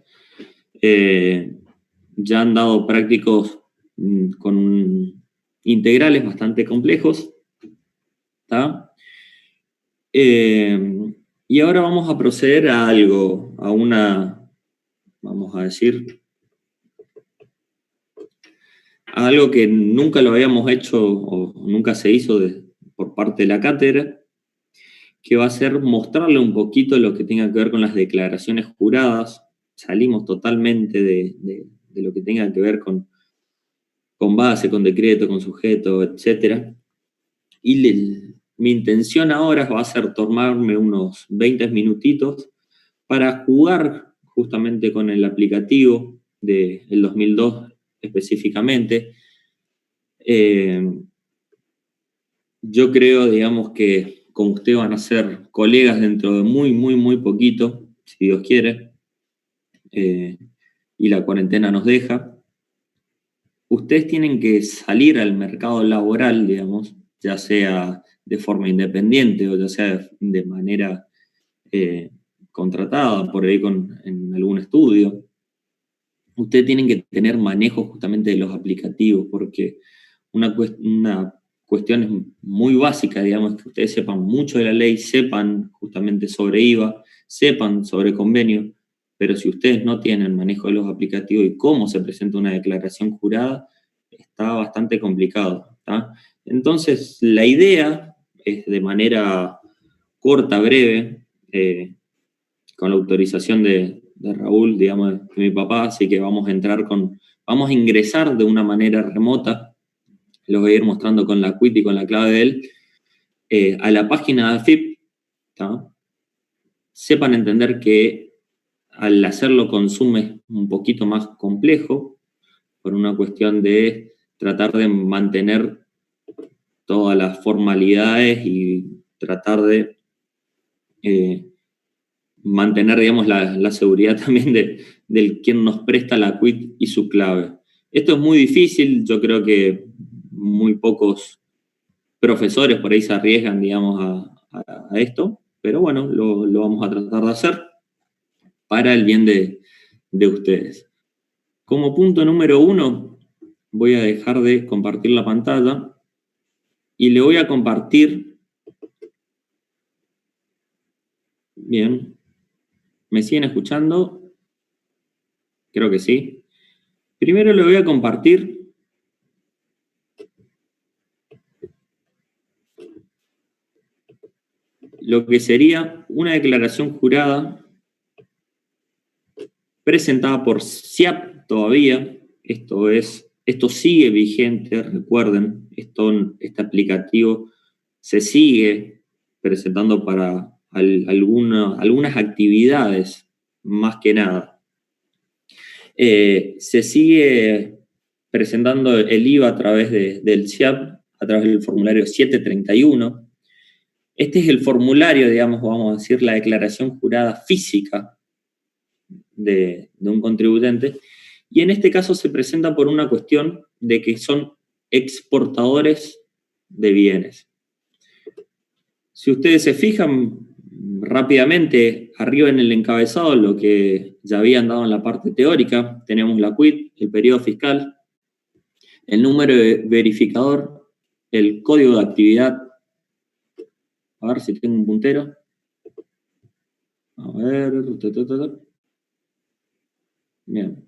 Ya han dado prácticos con integrales bastante complejos. ¿Tá? Y ahora vamos a proceder a algo, vamos a decir, a algo que nunca lo habíamos hecho o nunca se hizo por parte de la cátedra, que va a ser mostrarle un poquito lo que tenga que ver con las declaraciones juradas. Salimos totalmente de lo que tenga que ver con base, con decreto, con sujeto, etc. Y mi intención ahora va a ser tomarme unos 20 minutitos para jugar justamente con el aplicativo del 2002 específicamente. Yo creo, digamos, que con usted van a ser colegas dentro de muy, muy, muy poquito, si Dios quiere, y la cuarentena nos deja. Ustedes tienen que salir al mercado laboral, digamos, ya sea de forma independiente o ya sea de manera contratada por ahí en algún estudio. Ustedes tienen que tener manejo justamente de los aplicativos, porque una cuestión muy básica, digamos, que ustedes sepan mucho de la ley, sepan justamente sobre IVA, sepan sobre convenio, pero si ustedes no tienen manejo de los aplicativos y cómo se presenta una declaración jurada, está bastante complicado, ¿tá? Entonces, la idea es, de manera corta, breve, con la autorización de Raúl, digamos, de mi papá, así que vamos a ingresar de una manera remota, lo voy a ir mostrando con la quit y con la clave de él, a la página de AFIP, ¿tá? Sepan entender que al hacerlo consume un poquito más complejo, por una cuestión de tratar de mantener todas las formalidades y tratar de mantener, digamos, la seguridad también del quien nos presta la quit y su clave. Esto es muy difícil, yo creo que muy pocos profesores por ahí se arriesgan, digamos, a esto, pero bueno, lo vamos a tratar de hacer para el bien de ustedes. Como punto número 1, voy a dejar de compartir la pantalla y le voy a compartir. Bien, ¿me siguen escuchando? Creo que sí. Primero le voy a compartir lo que sería una declaración jurada presentada por SIAP todavía. Esto sigue vigente, recuerden, este aplicativo se sigue presentando para algunas actividades, más que nada. Se sigue presentando el IVA a través del SIAP, a través del formulario 731. Este es el formulario, digamos, vamos a decir, la declaración jurada física de un contribuyente, y en este caso se presenta por una cuestión de que son exportadores de bienes. Si ustedes se fijan rápidamente, arriba en el encabezado, lo que ya habían dado en la parte teórica, tenemos la quit, el periodo fiscal, el número de verificador, el código de actividad. A ver si tengo un puntero. A ver. Bien.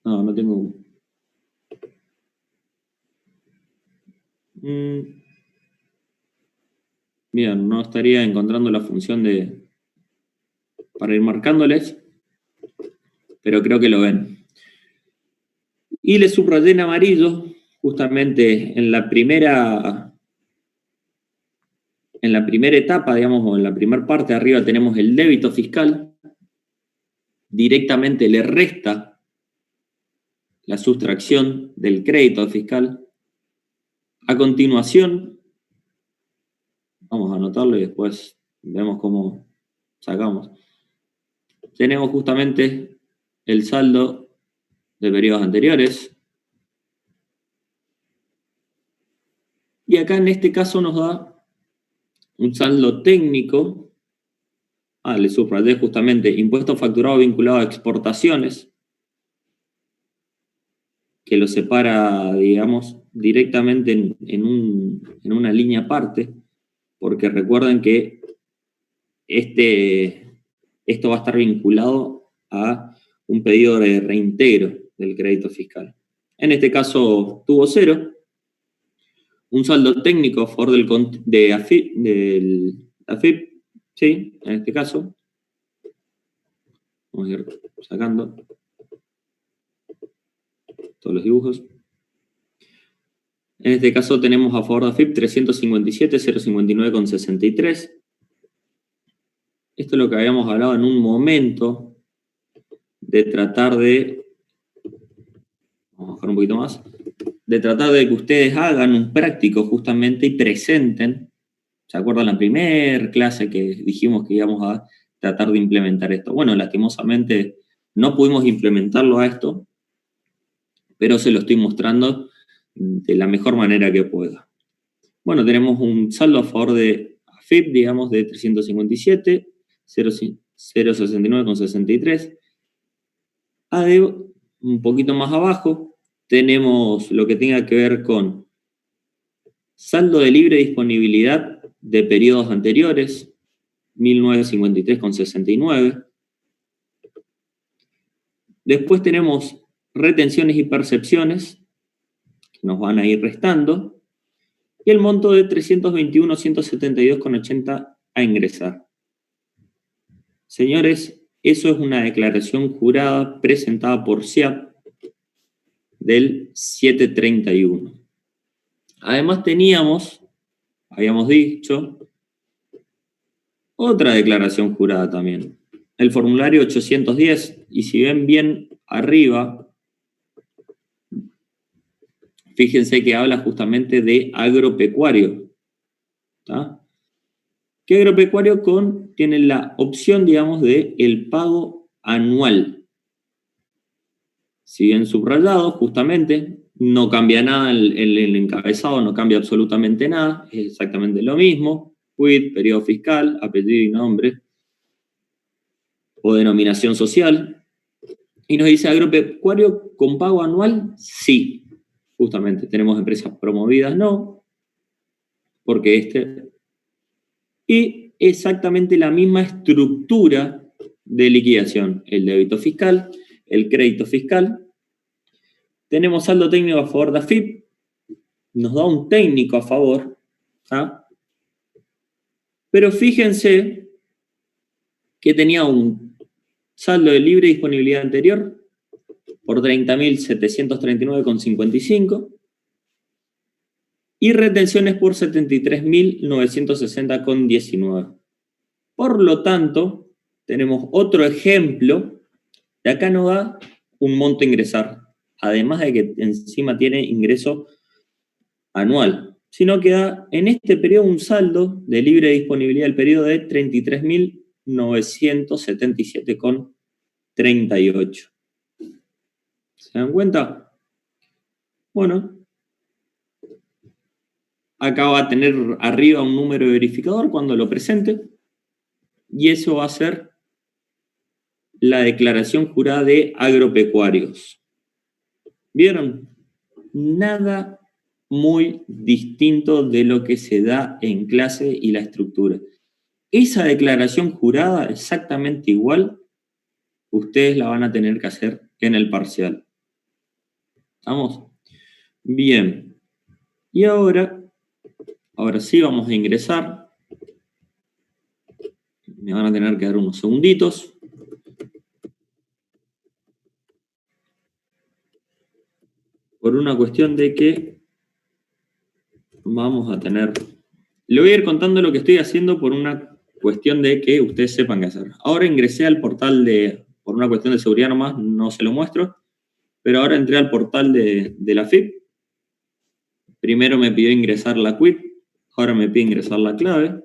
No tengo. Bien, no estaría encontrando la función para ir marcándoles, pero creo que lo ven. Y le subrayé en amarillo, justamente en la primera etapa, digamos, o en la primera parte de arriba tenemos el débito fiscal. Directamente le resta la sustracción del crédito fiscal. A continuación, vamos a anotarlo y después vemos cómo sacamos. Tenemos justamente el saldo de periodos anteriores. Y acá en este caso nos da un saldo técnico. Le subrayé justamente impuesto facturado vinculado a exportaciones, que lo separa, digamos, directamente en una línea aparte, porque recuerden que esto va a estar vinculado a un pedido de reintegro del crédito fiscal. En este caso tuvo 0, un saldo técnico a favor del AFIP, ¿sí? En este caso, vamos a ir sacando todos los dibujos. En este caso tenemos a favor de AFIP 357.059,63. Esto es lo que habíamos hablado en un momento de tratar de, vamos a bajar un poquito más, de tratar de que ustedes hagan un práctico justamente y presenten. ¿Se acuerdan la primera clase que dijimos que íbamos a tratar de implementar esto? Bueno, lastimosamente no pudimos implementarlo a esto, pero se lo estoy mostrando de la mejor manera que pueda. Bueno, tenemos un saldo a favor de AFIP, digamos, de 357.069,63. Un poquito más abajo, tenemos lo que tenga que ver con saldo de libre disponibilidad de periodos anteriores, 1953,69. Después tenemos retenciones y percepciones, que nos van a ir restando, y el monto de 321.172,80 a ingresar. Señores, eso es una declaración jurada presentada por SIAP del 731. Además habíamos dicho, otra declaración jurada también, el formulario 810, y si ven bien arriba, Fíjense que habla justamente de agropecuario. ¿Tá? ¿Qué agropecuario tiene la opción, digamos, de el pago anual? Si bien subrayado, justamente, no cambia nada el encabezado, no cambia absolutamente nada, es exactamente lo mismo. Quit, periodo fiscal, apellido y nombre, o denominación social. Y nos dice agropecuario con pago anual, sí. Justamente, tenemos empresas promovidas, no, porque y exactamente la misma estructura de liquidación, el débito fiscal, el crédito fiscal. Tenemos saldo técnico a favor de AFIP, nos da un técnico a favor, ¿ah? Pero fíjense que tenía un saldo de libre disponibilidad anterior por 30.739,55 y retenciones por 73.960,19. Por lo tanto, tenemos otro ejemplo, de acá nos da un monto a ingresar, además de que encima tiene ingreso anual, sino que da en este periodo un saldo de libre disponibilidad del periodo de 33.977,38. ¿Se dan cuenta? Bueno, acá va a tener arriba un número de verificador cuando lo presente, y eso va a ser la declaración jurada de agropecuarios. ¿Vieron? Nada muy distinto de lo que se da en clase y la estructura. Esa declaración jurada, exactamente igual, ustedes la van a tener que hacer en el parcial. ¿Estamos? Bien. Y ahora sí vamos a ingresar. Me van a tener que dar unos segunditos. Por una cuestión de que vamos a tener... Le voy a ir contando lo que estoy haciendo por una cuestión de que ustedes sepan qué hacer. Ahora ingresé al portal por una cuestión de seguridad nomás, no se lo muestro, pero ahora entré al portal de la FIP. Primero me pidió ingresar la quit, ahora me pide ingresar la clave.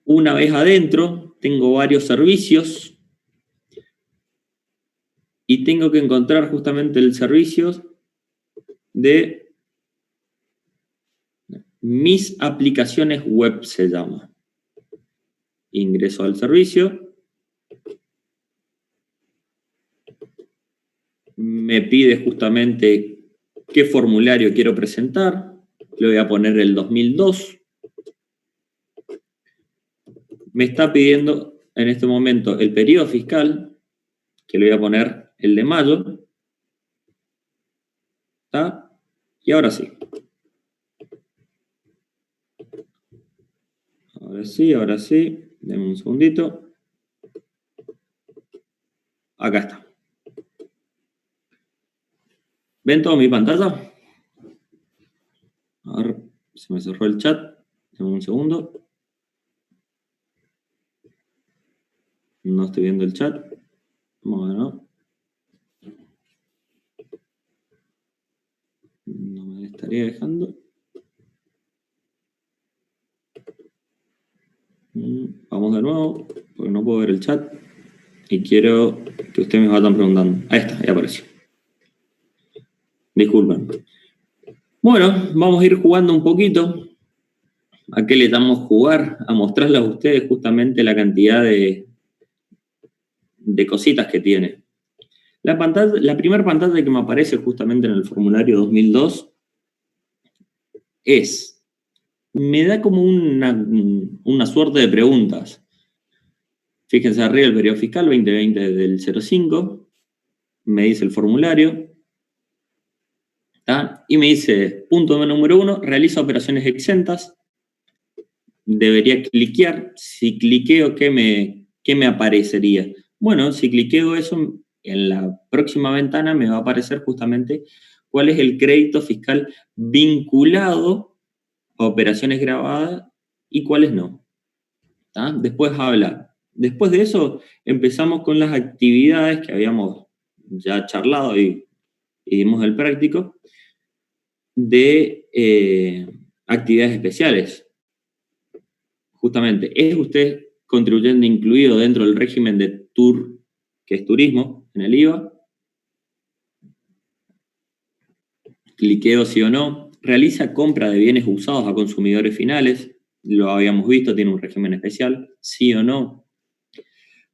Una vez adentro, tengo varios servicios y tengo que encontrar justamente el servicio de mis aplicaciones web, se llama. Ingreso al servicio. Me pide justamente qué formulario quiero presentar. Le voy a poner el 2002. Me está pidiendo en este momento el periodo fiscal, que le voy a poner el de mayo. ¿Está? Y ahora sí. Ahora sí. Denme un segundito. Acá está. ¿Ven toda mi pantalla? A ver, se me cerró el chat. Denme un segundo. No estoy viendo el chat. Bueno. No me estaría dejando. Vamos de nuevo, porque no puedo ver el chat. Y quiero que ustedes me vayan preguntando. Ahí está, ya apareció. Disculpen. Bueno, vamos a ir jugando un poquito. ¿A qué le damos jugar? A mostrarles a ustedes justamente la cantidad de cositas que tiene. La primera pantalla que me aparece justamente en el formulario 2002 me da como una suerte de preguntas. Fíjense arriba el periodo fiscal 2020 del 05, me dice el formulario, ¿tá? Y me dice, punto número 1, realiza operaciones exentas. Debería cliquear. Si cliqueo, ¿qué me aparecería? Bueno, si cliqueo eso, en la próxima ventana me va a aparecer justamente cuál es el crédito fiscal vinculado a operaciones grabadas y cuáles no. ¿Tá? Después habla Después de eso, empezamos con las actividades que habíamos ya charlado y dimos el práctico de actividades especiales. Justamente, ¿es usted contribuyente incluido dentro del régimen de TUR, que es turismo, en el IVA? Cliqueo sí o no. ¿Realiza compra de bienes usados a consumidores finales? Lo habíamos visto, tiene un régimen especial, sí o no.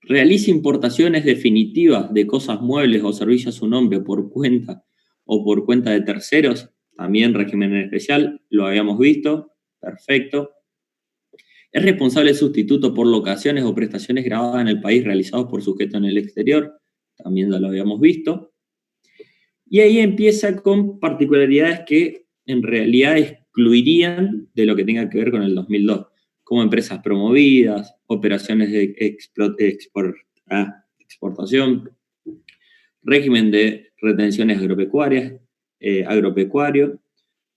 ¿Realiza importaciones definitivas de cosas muebles o servicios a su nombre por cuenta o por cuenta de terceros? También régimen especial, lo habíamos visto, perfecto. ¿Es responsable sustituto por locaciones o prestaciones grabadas en el país realizados por sujeto en el exterior? También ya lo habíamos visto. Y ahí empieza con particularidades que en realidad excluirían de lo que tenga que ver con el 2002, como empresas promovidas, operaciones de exportación, régimen de retenciones agropecuarias, agropecuario.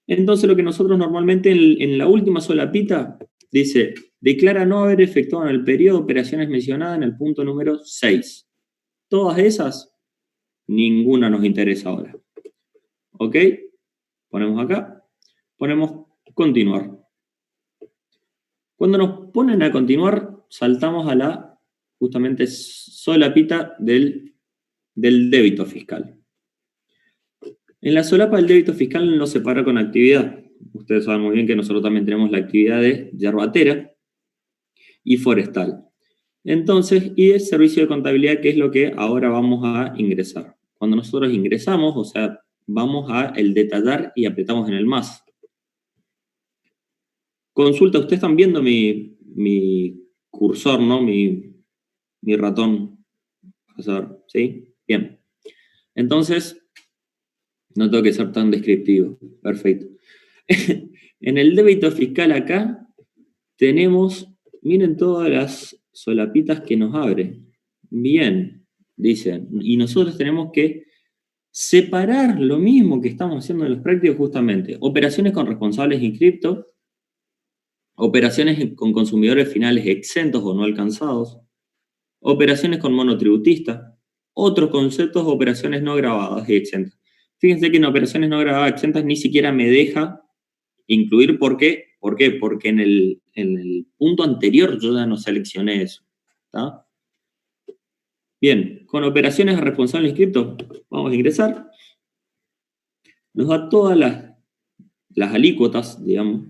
Entonces lo que nosotros normalmente en la última solapita dice, declara no haber efectuado en el periodo operaciones mencionadas en el punto número 6. Todas esas, ninguna nos interesa ahora. ¿Ok? Ponemos acá, ponemos continuar. Cuando nos ponen a continuar, saltamos a la justamente solapita del débito fiscal. En la solapa del débito fiscal no se para con actividad. Ustedes saben muy bien que nosotros también tenemos la actividad de yerbatera y forestal. Entonces, y el servicio de contabilidad, que es lo que ahora vamos a ingresar. Cuando nosotros ingresamos, o sea, vamos a el detallar y apretamos en el más. Consulta, ustedes están viendo mi cursor, ¿no? Mi ratón. ¿Sí? Bien. Entonces, no tengo que ser tan descriptivo. Perfecto. En el débito fiscal acá tenemos, miren todas las solapitas que nos abre. Bien, dicen. Y nosotros tenemos que separar lo mismo que estamos haciendo en los prácticos justamente. Operaciones con responsables inscriptos, operaciones con consumidores finales exentos o no alcanzados, operaciones con monotributistas, otros conceptos, operaciones no grabadas y exentas. Fíjense que en operaciones no grabadas exentas ni siquiera me deja incluir. ¿Por qué? ¿Por qué? Porque en el punto anterior yo ya no seleccioné eso. ¿Está? Bien, con operaciones a responsable inscripto, vamos a ingresar. Nos da todas las alícuotas, digamos,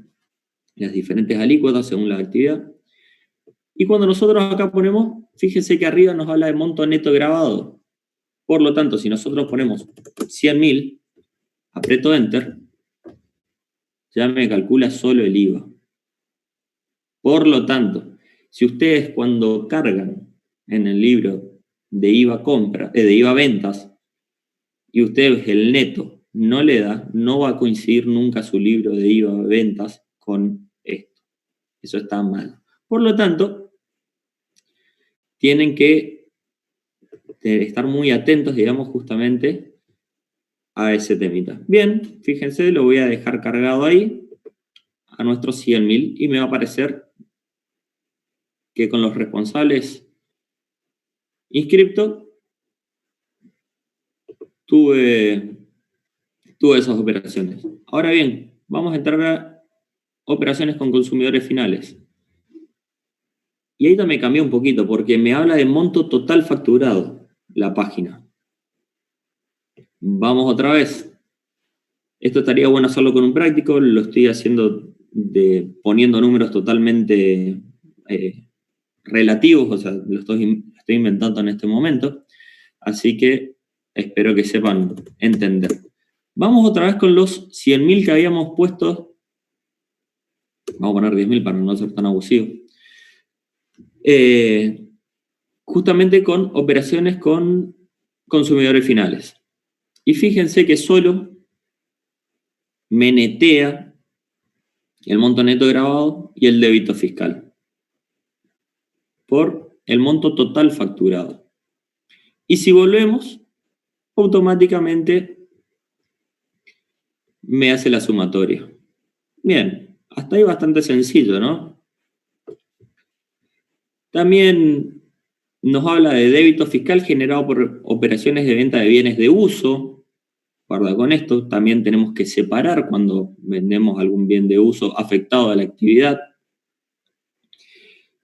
las diferentes alícuotas según la actividad. Y cuando nosotros acá ponemos, fíjense que arriba nos habla de monto neto grabado. Por lo tanto, si nosotros ponemos 100.000, aprieto Enter, ya me calcula solo el IVA. Por lo tanto, si ustedes cuando cargan en el libro de IVA compra, de IVA ventas, y ustedes el neto no le da, no va a coincidir nunca su libro de IVA ventas con esto. Eso está mal. Por lo tanto, tienen que estar muy atentos, digamos, justamente a ese temita. Bien, fíjense, lo voy a dejar cargado ahí a nuestros 100.000 y me va a aparecer que con los responsables inscriptos tuve esas operaciones. Ahora bien, vamos a entrar a operaciones con consumidores finales. Y ahí también cambió un poquito porque me habla de monto total facturado la página. Vamos otra vez. Esto estaría bueno hacerlo con un práctico, lo estoy haciendo poniendo números totalmente relativos, o sea, lo estoy inventando en este momento, así que espero que sepan entender. Vamos otra vez con los 100.000 que habíamos puesto, vamos a poner 10.000 para no ser tan abusivo, justamente con operaciones con consumidores finales. Y fíjense que solo me netea el monto neto grabado y el débito fiscal por el monto total facturado. Y si volvemos, automáticamente me hace la sumatoria. Bien, hasta ahí bastante sencillo, ¿no? También Nos habla de débito fiscal generado por operaciones de venta de bienes de uso. Guarda con esto, también tenemos que separar cuando vendemos algún bien de uso afectado a la actividad.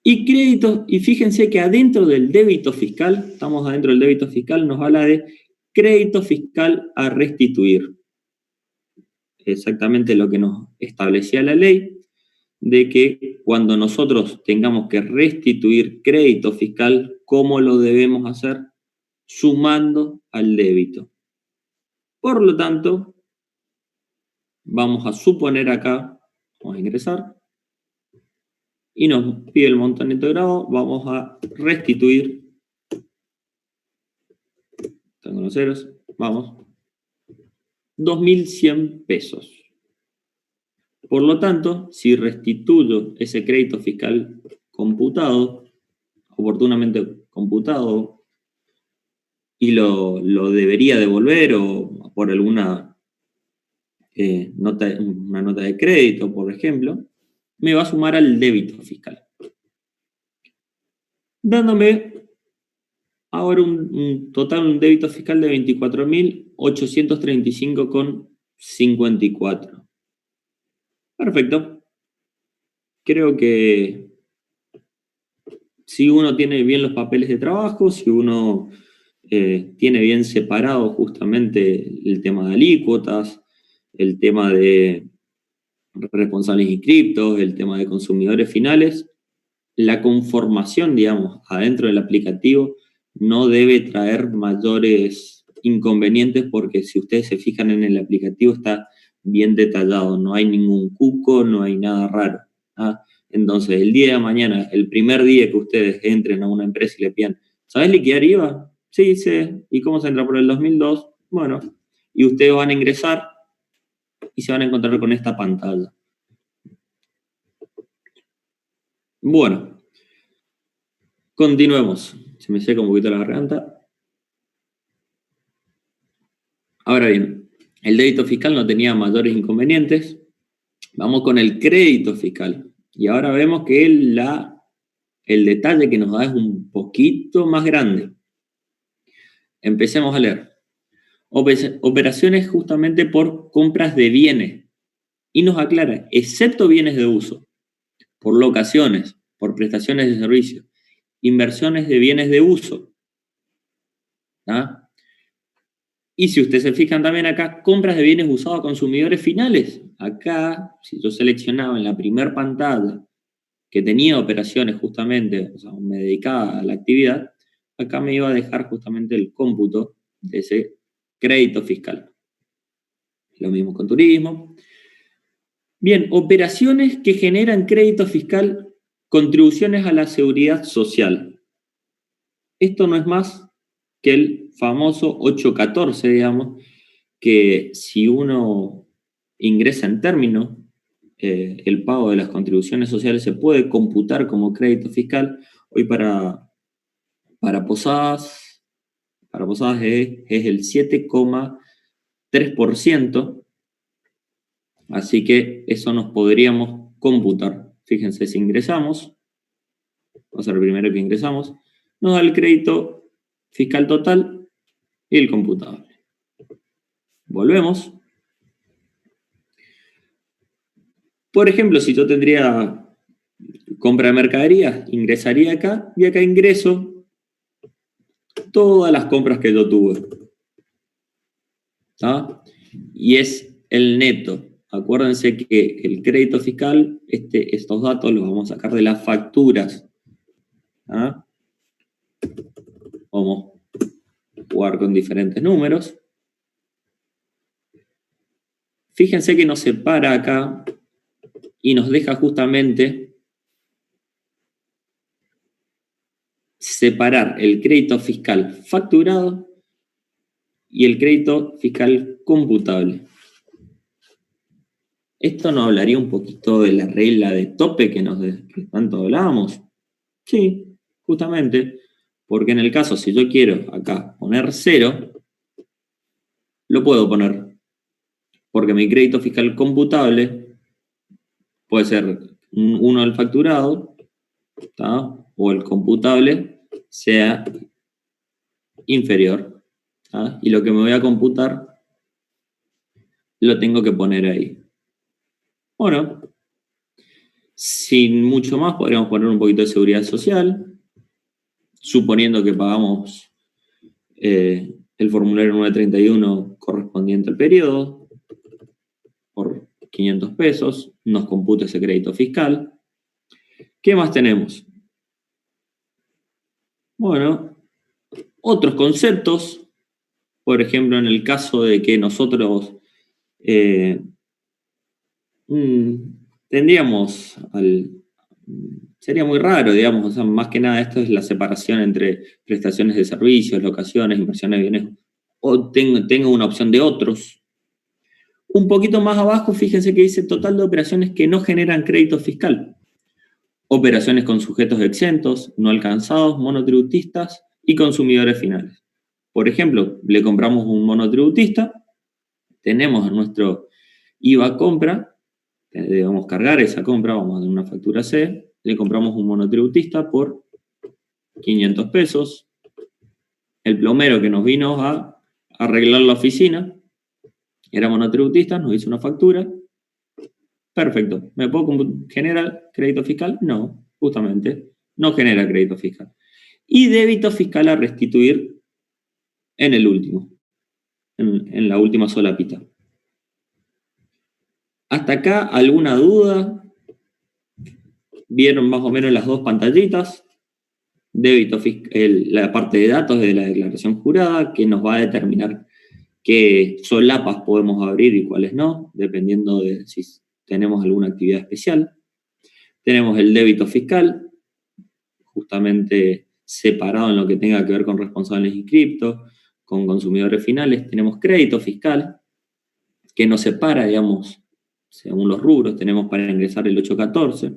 Y créditos, y fíjense que adentro del débito fiscal, estamos adentro del débito fiscal, nos habla de crédito fiscal a restituir. Exactamente lo que nos establecía la ley, de que cuando nosotros tengamos que restituir crédito fiscal, ¿cómo lo debemos hacer? Sumando al débito. Por lo tanto, vamos a suponer acá, vamos a ingresar, y nos pide el monto neto grado, vamos a restituir, tengo los ceros, vamos, 2.100 pesos. Por lo tanto, si restituyo ese crédito fiscal computado, oportunamente computado, y lo debería devolver o por alguna una nota de crédito, por ejemplo, me va a sumar al débito fiscal, dándome ahora un total, un débito fiscal de 24.835,54. Perfecto. Creo que si uno tiene bien los papeles de trabajo, si uno tiene bien separado justamente el tema de alícuotas, el tema de responsables inscriptos, el tema de consumidores finales, la conformación, digamos, adentro del aplicativo no debe traer mayores inconvenientes porque si ustedes se fijan en el aplicativo está bien detallado, no hay ningún cuco, no hay nada raro. ¿Ah? Entonces, el día de mañana, el primer día que ustedes entren a una empresa y le pidan, ¿sabes liquidar IVA? Sí, sé. ¿Y cómo se entra por el 2002? Bueno, y ustedes van a ingresar y se van a encontrar con esta pantalla. Bueno, continuemos. Se me seca un poquito la garganta. Ahora bien, el débito fiscal no tenía mayores inconvenientes. Vamos con el crédito fiscal. Y ahora vemos que el detalle que nos da es un poquito más grande. Empecemos a leer. Operaciones justamente por compras de bienes. Y nos aclara, excepto bienes de uso, por locaciones, por prestaciones de servicios, inversiones de bienes de uso. ¿Ah? Y si ustedes se fijan también acá, compras de bienes usados a consumidores finales. Acá, si yo seleccionaba en la primera pantalla que tenía operaciones justamente, o sea, me dedicaba a la actividad, acá me iba a dejar justamente el cómputo de ese crédito fiscal. Lo mismo con turismo. Bien, operaciones que generan crédito fiscal, contribuciones a la seguridad social. Esto no es más que el famoso 814, digamos, que si uno ingresa en términos, el pago de las contribuciones sociales se puede computar como crédito fiscal. Hoy para Posadas es el 7,3%, así que eso nos podríamos computar. Fíjense, si ingresamos, va a ser el primero que ingresamos, nos da el crédito fiscal total y el computable. Volvemos. Por ejemplo, si yo tendría compra de mercadería, ingresaría acá y acá ingreso todas las compras que yo tuve. ¿Tá? Y es el neto. Acuérdense que el crédito fiscal, estos datos los vamos a sacar de las facturas. ¿Tá? Vamos a jugar con diferentes números. Fíjense que nos separa acá y nos deja justamente separar el crédito fiscal facturado y el crédito fiscal computable. ¿Esto nos hablaría un poquito de la regla de tope que tanto hablábamos? Sí, justamente, porque en el caso, si yo quiero acá poner 0, lo puedo poner, porque mi crédito fiscal computable puede ser 1 el facturado, ¿tá? O el computable sea inferior. ¿Ah? Y lo que me voy a computar lo tengo que poner ahí. Bueno, sin mucho más, podríamos poner un poquito de seguridad social, suponiendo que pagamos el formulario 931 correspondiente al periodo por 500 pesos, nos computa ese crédito fiscal. ¿Qué más tenemos? Bueno, otros conceptos, por ejemplo, en el caso de que nosotros tendríamos sería muy raro, digamos, o sea, más que nada esto es la separación entre prestaciones de servicios, locaciones, inversiones de bienes, o tengo una opción de otros. Un poquito más abajo, fíjense que dice total de operaciones que no generan crédito fiscal. Operaciones con sujetos exentos, no alcanzados, monotributistas y consumidores finales. Por ejemplo, le compramos un monotributista, tenemos nuestro IVA compra, debemos cargar esa compra, vamos a dar una factura C, le compramos un monotributista por 500 pesos. El plomero que nos vino a arreglar la oficina era monotributista, nos hizo una factura. Perfecto. ¿Me puedo generar crédito fiscal? No, justamente. No genera crédito fiscal. Y débito fiscal a restituir en el último, en la última solapita. ¿Hasta acá alguna duda? ¿Vieron más o menos las dos pantallitas? Débito fiscal, la parte de datos de la declaración jurada, que nos va a determinar qué solapas podemos abrir y cuáles no, dependiendo de si tenemos alguna actividad especial. Tenemos el débito fiscal, justamente separado en lo que tenga que ver con responsables inscriptos, con consumidores finales. Tenemos crédito fiscal, que nos separa, digamos, según los rubros, tenemos para ingresar el 814.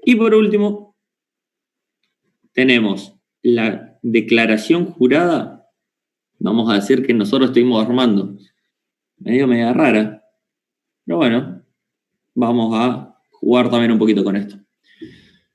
Y por último, tenemos la declaración jurada, vamos a decir que nosotros estuvimos armando, media rara, pero bueno, vamos a jugar también un poquito con esto.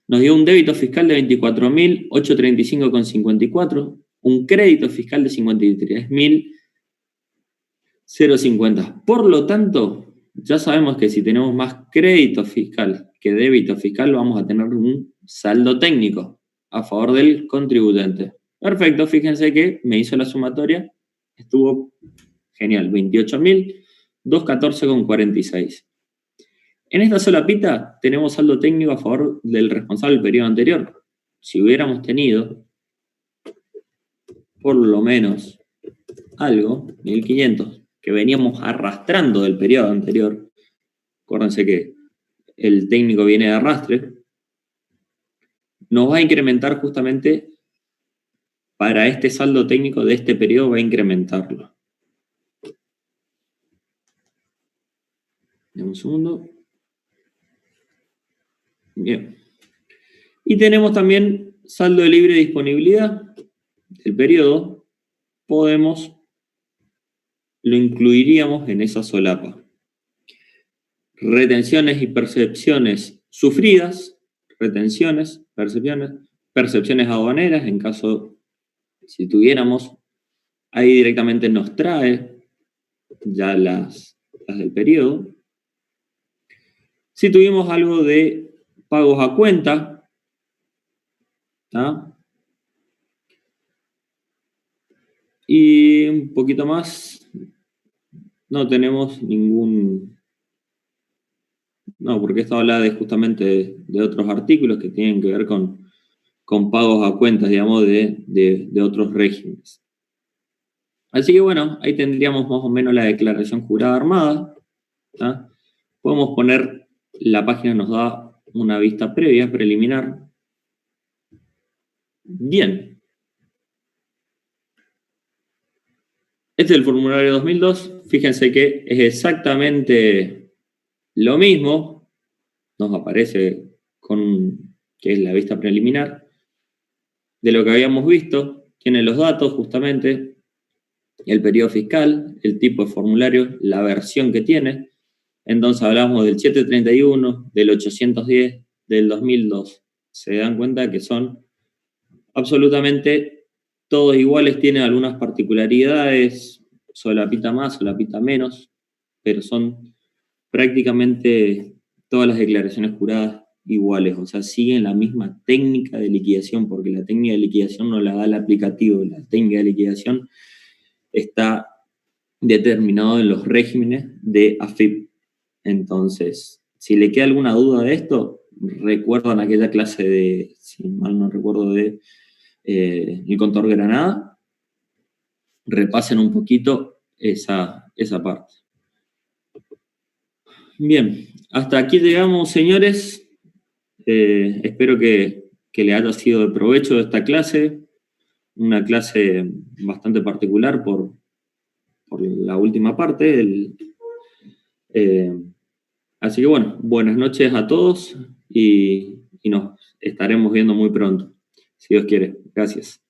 Nos dio un débito fiscal de 24.835,54, un crédito fiscal de 53.050. Por lo tanto, ya sabemos que si tenemos más crédito fiscal que débito fiscal, vamos a tener un saldo técnico a favor del contribuyente. Perfecto, fíjense que me hizo la sumatoria, estuvo genial, 28.214,46. En esta solapita tenemos saldo técnico a favor del responsable del periodo anterior. Si hubiéramos tenido por lo menos algo, 1.500, que veníamos arrastrando del periodo anterior, acuérdense que el técnico viene de arrastre, nos va a incrementar justamente para este saldo técnico de este periodo, va a incrementarlo. Dame un segundo. Bien. Y tenemos también saldo de libre disponibilidad del periodo. Lo incluiríamos en esa solapa. Retenciones y percepciones sufridas, retenciones, percepciones aduaneras, en caso, si tuviéramos, ahí directamente nos trae ya las del periodo. Si tuvimos algo de pagos a cuenta, ¿tá? Y un poquito más, no tenemos ningún... No, porque esto habla justamente de otros artículos que tienen que ver con pagos a cuentas, digamos, de otros regímenes. Así que bueno, ahí tendríamos más o menos la declaración jurada armada. ¿Tá? Podemos poner, la página nos da una vista previa, preliminar. Bien. Este es el formulario 2002. Fíjense que es exactamente lo mismo. Nos aparece que es la vista preliminar de lo que habíamos visto. Tiene los datos justamente, el periodo fiscal, el tipo de formulario, la versión que tiene. Entonces hablamos del 731, del 810, del 2002. Se dan cuenta que son absolutamente todos iguales, tienen algunas particularidades, solapita más, solapita menos, pero son prácticamente todas las declaraciones juradas iguales, o sea, siguen la misma técnica de liquidación, porque la técnica de liquidación no la da el aplicativo, la técnica de liquidación está determinado en los regímenes de AFIP. Entonces, si le queda alguna duda de esto, recuerdan aquella clase de, si mal no recuerdo, de el contador Granada, repasen un poquito esa parte. Bien, hasta aquí llegamos, señores. Espero que le haya sido de provecho esta clase, una clase bastante particular por la última parte. Así que bueno, buenas noches a todos y nos estaremos viendo muy pronto, si Dios quiere. Gracias.